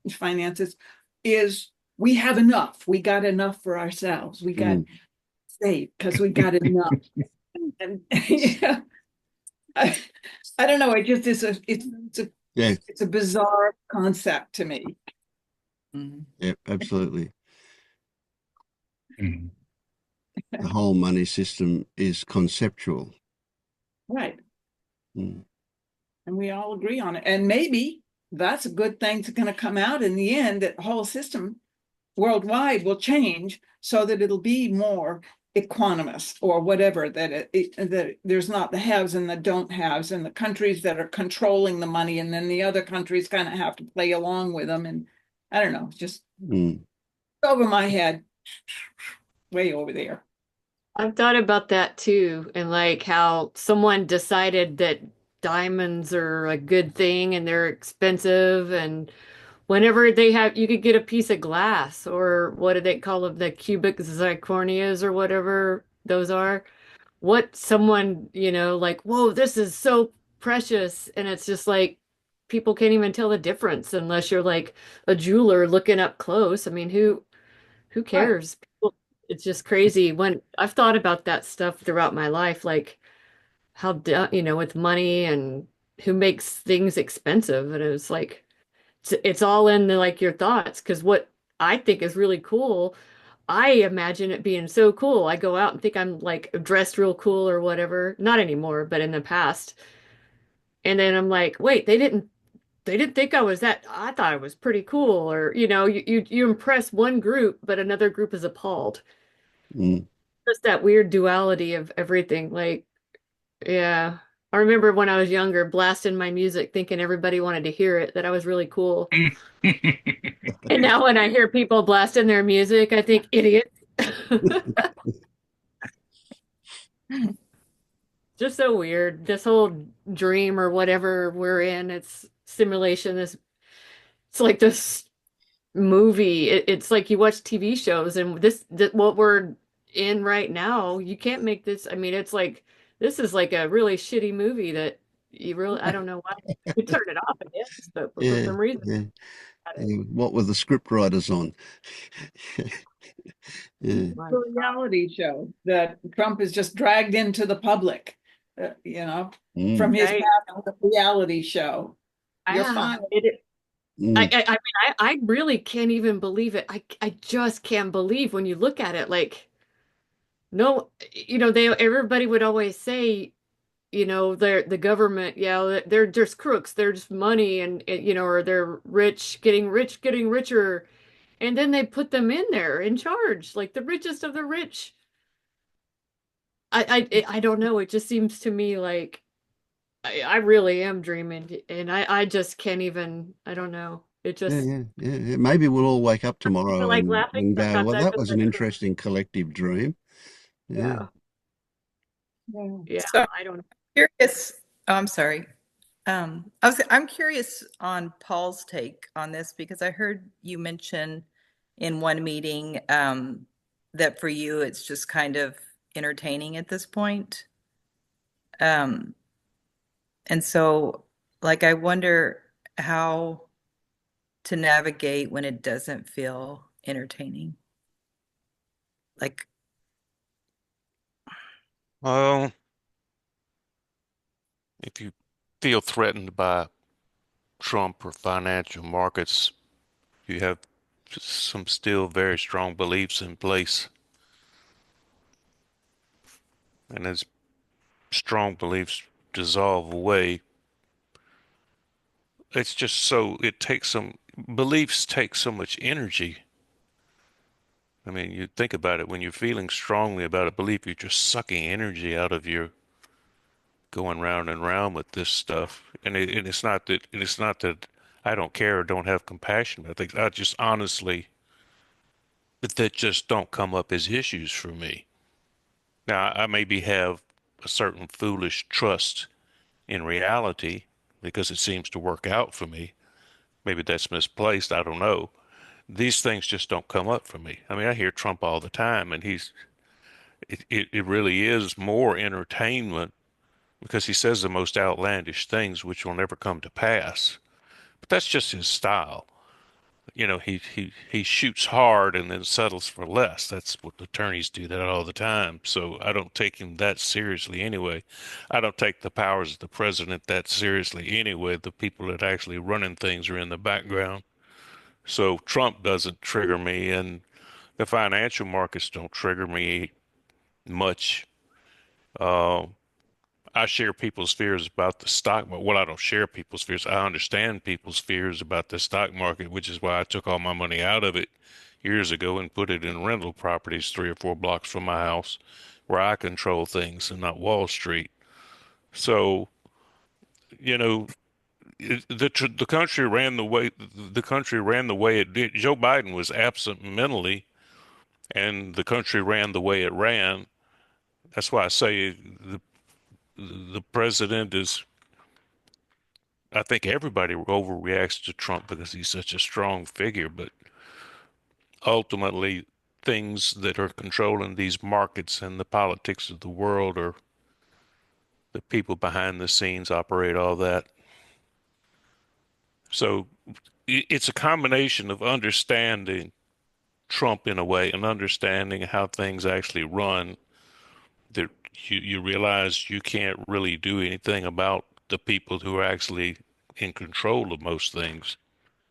finances, is we have enough. We got enough for ourselves. We got safe because we got enough. And yeah, I don't know. It just is it's a bizarre concept to me. Yeah, absolutely. Mm. The whole money system is conceptual. Right. Mm. And we all agree on it. And maybe that's a good thing that's going to come out in the end, that the whole system worldwide will change so that it'll be more equanimous or whatever, that that there's not the haves and the don't haves, and the countries that are controlling the money, and then the other countries kind of have to play along with them. And I don't know, just over my head, way over there. I've thought about that too, and like how someone decided that diamonds are a good thing and they're expensive, and whenever they have, you could get a piece of glass, or what do they call them, the cubic zirconias or whatever those are. What someone, like, whoa, this is so precious, and it's just like people can't even tell the difference unless you're like a jeweler looking up close. I mean, who Right. cares? It's just crazy when I've thought about that stuff throughout my life, like how, with money and who makes things expensive. And it was like, it's all in the, like your thoughts. Because what I think is really cool, I imagine it being so cool. I go out and think I'm like dressed real cool or whatever. Not anymore, but in the past. And then I'm like, wait, they didn't think I was that. I thought I was pretty cool. Or, you impress one group, but another group is appalled. Mm. Just that weird duality of everything. Like, yeah. I remember when I was younger, blasting my music, thinking everybody wanted to hear it, that I was really cool. And now when I hear people blasting their music, I think idiots. Just so weird. This whole dream or whatever we're in, it's simulation. It's like this movie. It's like you watch TV shows, and what we're in right now, you can't make this. I mean, it's like this is like a really shitty movie that you really, I don't know why you turn it off, I guess, but for Yeah, some reason, yeah. What were the script writers on? Yeah. my The reality show that Trump is just dragged into the public, from his right. past on the reality show. You're Ah, fine. I mean, I really can't even believe it. I just can't believe when you look at it, like, no, everybody would always say, they're the government, yeah, they're just crooks, they're just money, and or they're rich, getting richer, and then they put them in there in charge, like the richest of the rich. I don't know. It just seems to me like I really am dreaming, and I just can't even. I don't know. It Yeah, just yeah. Maybe we'll all wake up I feel tomorrow like laughing and go, sometimes. well, I that just was like, an interesting collective dream. Yeah. yeah, Yeah. yeah. So I don't. curious. Oh, I'm sorry. I'm curious on Paul's take on this, because I heard you mention in one meeting that for you it's just kind of entertaining at this point. And so, like, I wonder how to navigate when it doesn't feel entertaining? Like, Well, if you feel threatened by Trump or financial markets, you have some still very strong beliefs in place. And as strong beliefs dissolve away, it's just so, it takes some, beliefs take so much energy. I mean, you think about it, when you're feeling strongly about a belief, you're just sucking energy out of your going round and round with this stuff. And it's not that I don't care or don't have compassion. I think I just honestly, that just don't come up as issues for me. Now, I maybe have a certain foolish trust in reality because it seems to work out for me. Maybe that's misplaced. I don't know. These things just don't come up for me. I mean, I hear Trump all the time, and it really is more entertainment because he says the most outlandish things which will never come to pass. But that's just his style. You know, he shoots hard and then settles for less. That's what attorneys do that all the time. So I don't take him that seriously anyway. I don't take the powers of the president that seriously anyway. The people that actually running things are in the background. So Trump doesn't trigger me, and the financial markets don't trigger me much. Uh, I share people's fears about the stock market. Well, I don't share people's fears. I understand people's fears about the stock market, which is why I took all my money out of it years ago and put it in rental properties 3 or 4 blocks from my house where I control things and not Wall Street. So, you know, the country ran the way it did. Joe Biden was absent mentally, and the country ran the way it ran. That's why I say the president is, I think everybody overreacts to Trump because he's such a strong figure, but ultimately, things that are controlling these markets and the politics of the world are the people behind the scenes operate all that. So it's a combination of understanding Trump in a way and understanding how things actually run that you realize you can't really do anything about the people who are actually in control of most things,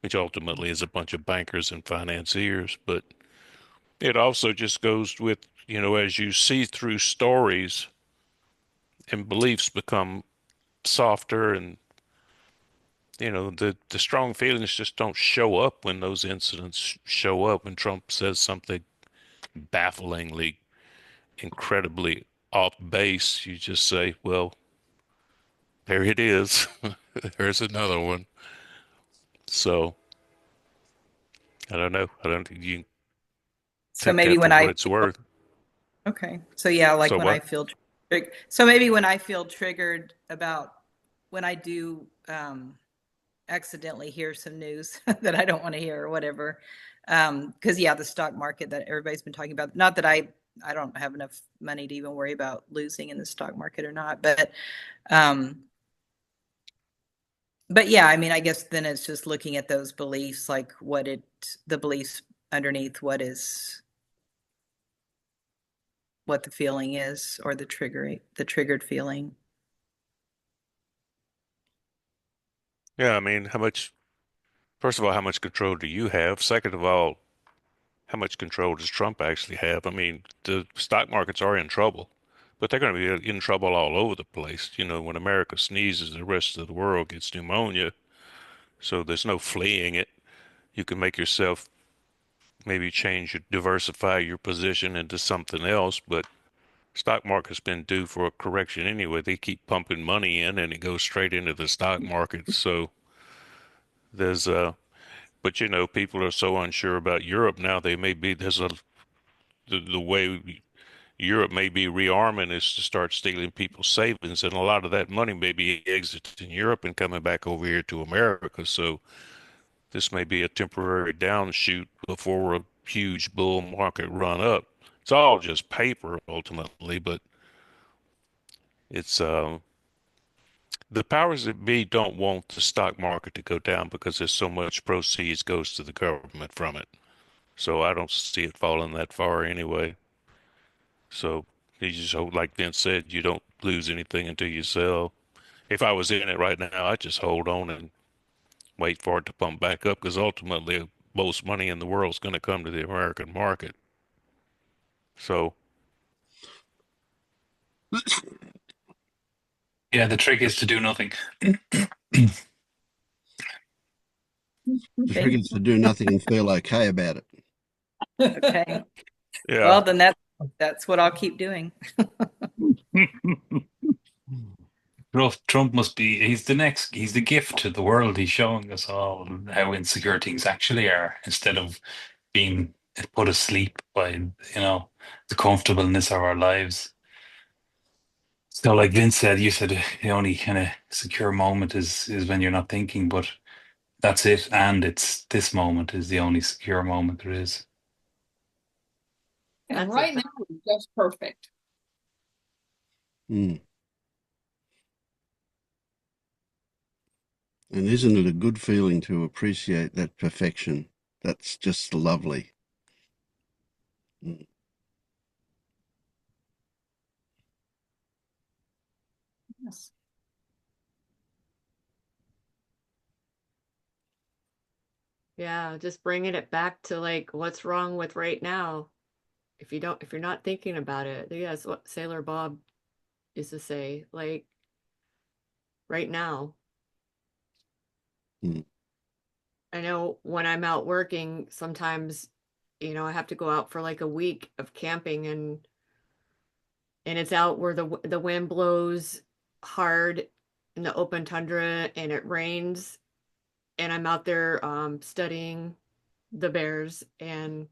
which ultimately is a bunch of bankers and financiers. But it also just goes with, you know, as you see through stories and beliefs become softer and, you know, the strong feelings just don't show up when those incidents show up. When Trump says something bafflingly, incredibly off base, you just say, well, there it is. There's another one. So I don't know. I don't think you can so take maybe that for when what I it's worth. Okay. So yeah, like So when I what? feel so maybe when I feel triggered about when I do accidentally hear some news that I don't want to hear or whatever. Because yeah, the stock market that everybody's been talking about. Not that I don't have enough money to even worry about losing in the stock market or not, um but yeah, I mean, I guess then it's just looking at those beliefs, like the beliefs underneath what the feeling is, or the triggered feeling. Yeah, I mean, first of all, how much control do you have? Second of all, how much control does Trump actually have? I mean, the stock markets are in trouble, but they're going to be in trouble all over the place. You know, when America sneezes, the rest of the world gets pneumonia. So there's no fleeing it. You can make yourself maybe diversify your position into something else, but stock market's been due for a correction anyway. They keep pumping money in and it goes straight into the stock market. So there's but you know, people are so unsure about Europe now. The way Europe may be rearming is to start stealing people's savings, and a lot of that money may be exiting Europe and coming back over here to America. So this may be a temporary downshoot before a huge bull market run up. It's all just paper ultimately, but it's The powers that be don't want the stock market to go down because there's so much proceeds goes to the government from it. So I don't see it falling that far anyway. So you just hope, like Vince said, you don't lose anything until you sell. If I was in it right now, I'd just hold on and wait for it to pump back up because ultimately most money in the world is going to come to the American market. So Yeah, the trick is to do nothing. The trick is to do nothing and feel okay about it. Okay. yeah, Well, then that's what I'll keep doing. Trump must be, he's the gift to the world. He's showing us all how insecure things actually are instead of being put asleep by, the comfortableness of our lives. So like Vince said, you said the only kind of secure moment is when you're not thinking, but that's it. And it's this moment is the only secure moment there is. And That's right now it's just perfect. Mm. And isn't it a good feeling to appreciate that perfection? That's just lovely. Mm. Yes. Yeah, just bringing it back to like what's wrong with right now. If you're not thinking about it, yeah, that's what Sailor Bob used to say, like right now. Mm. I know when I'm out working, sometimes, I have to go out for like a week of camping and it's out where the wind blows hard in the open tundra and it rains and I'm out there studying the bears and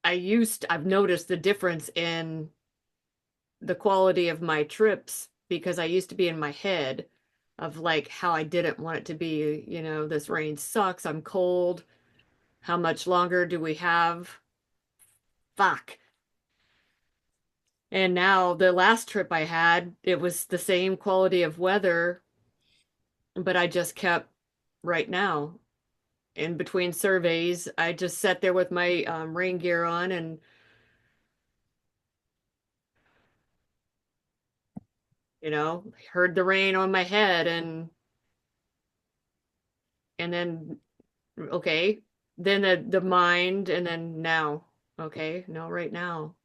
I've noticed the difference in the quality of my trips because I used to be in my head of like how I didn't want it to be, this rain sucks, I'm cold, how much longer do we have? Fuck. And now the last trip I had, it was the same quality of weather, but I just kept right now. In between surveys, I just sat there with my rain gear on and heard the rain on my head and then okay, then the mind and then now, okay, no, right now.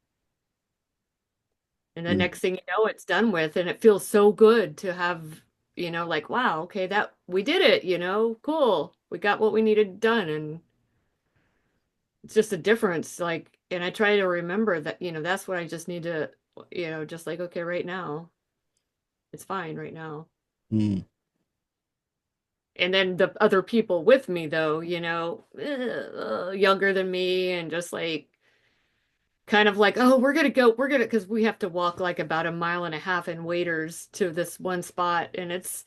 And the Mm. next thing you know, it's done with, and it feels so good to have, like, wow, okay, that we did it, cool. We got what we needed done. And it's just a difference. Like, and I try to remember that, that's what I just need to, just like, okay, right now, it's fine right now. Mm. And then the other people with me, though, younger than me, and just like kind of like, oh, because we have to walk like about a mile and a half in waders to this one spot. And it's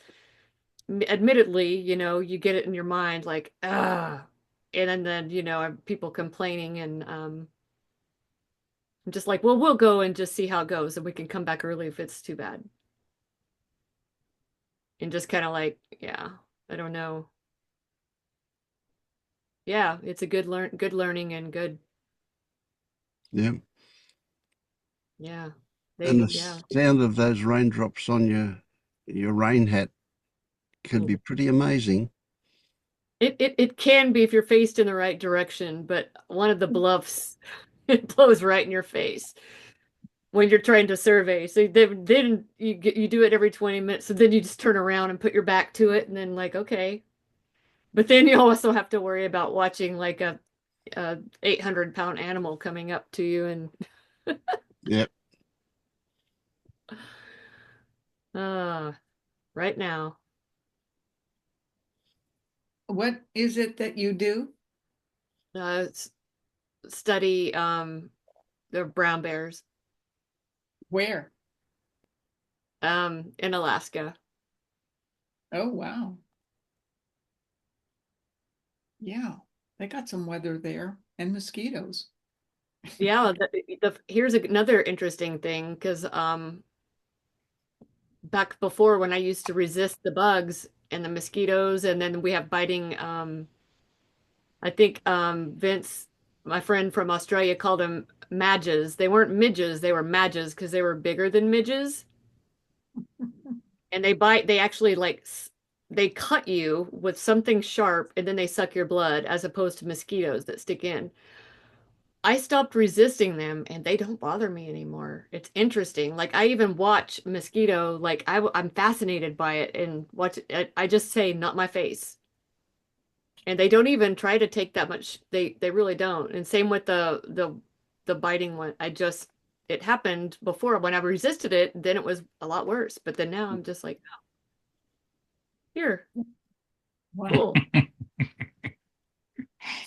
admittedly, you get it in your mind like, ah, and then, people complaining. And I'm just like, well, we'll go and just see how it goes. And we can come back early if it's too bad. And just kind of like, yeah, I don't know. Yeah, it's a good learning and good, Yeah. yeah. And the Yeah. sound of those raindrops on your rain hat could be pretty amazing. It can be if you're faced in the right direction, but one of the bluffs it blows right in your face when you're trying to survey. So then you do it every 20 minutes, so then you just turn around and put your back to it, and then like okay, but then you also have to worry about watching like a 800-pound animal coming up to you and Yep. uh right now. What is it that you do? Study the brown bears Where? in Alaska. Oh, wow. Yeah, they got some weather there and mosquitoes. Yeah, here's another interesting thing because back before when I used to resist the bugs and the mosquitoes, and then we have biting. I think Vince, my friend from Australia, called them madges. They weren't midges, they were madges because they were bigger than midges. And they bite, they actually they cut you with something sharp and then they suck your blood as opposed to mosquitoes that stick in. I stopped resisting them and they don't bother me anymore. It's interesting. Like I even watch mosquito, like I'm fascinated by it and watch I just say not my face. And they don't even try to take that much. They really don't. And same with the biting one. It happened before when I resisted it, then it was a lot worse. But then now I'm just like, oh, here, Wow. cool.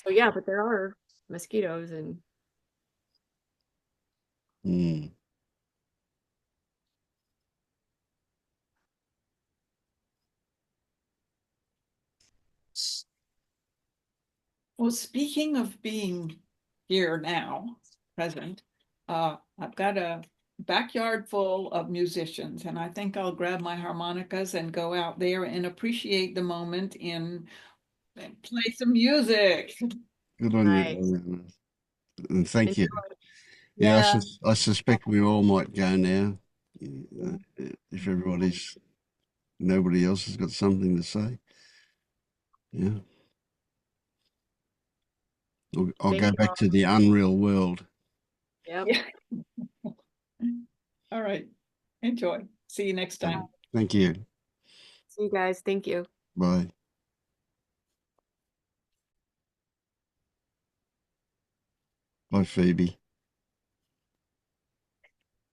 So yeah, but there are mosquitoes and Mm. Well, speaking of being here now, present, I've got a backyard full of musicians, and I think I'll grab my harmonicas and go out there and appreciate the moment and play some music. Good on you, nice. Ariana. And thank Enjoy. you. Yeah, Yeah. I suspect we all might go now. If nobody else has got something to say. Yeah. I'll Thank go you back all. to the unreal world. Yep. Yeah. All right. Enjoy. See you next time. Thank you. See you guys. Thank you. Bye. Bye, Phoebe.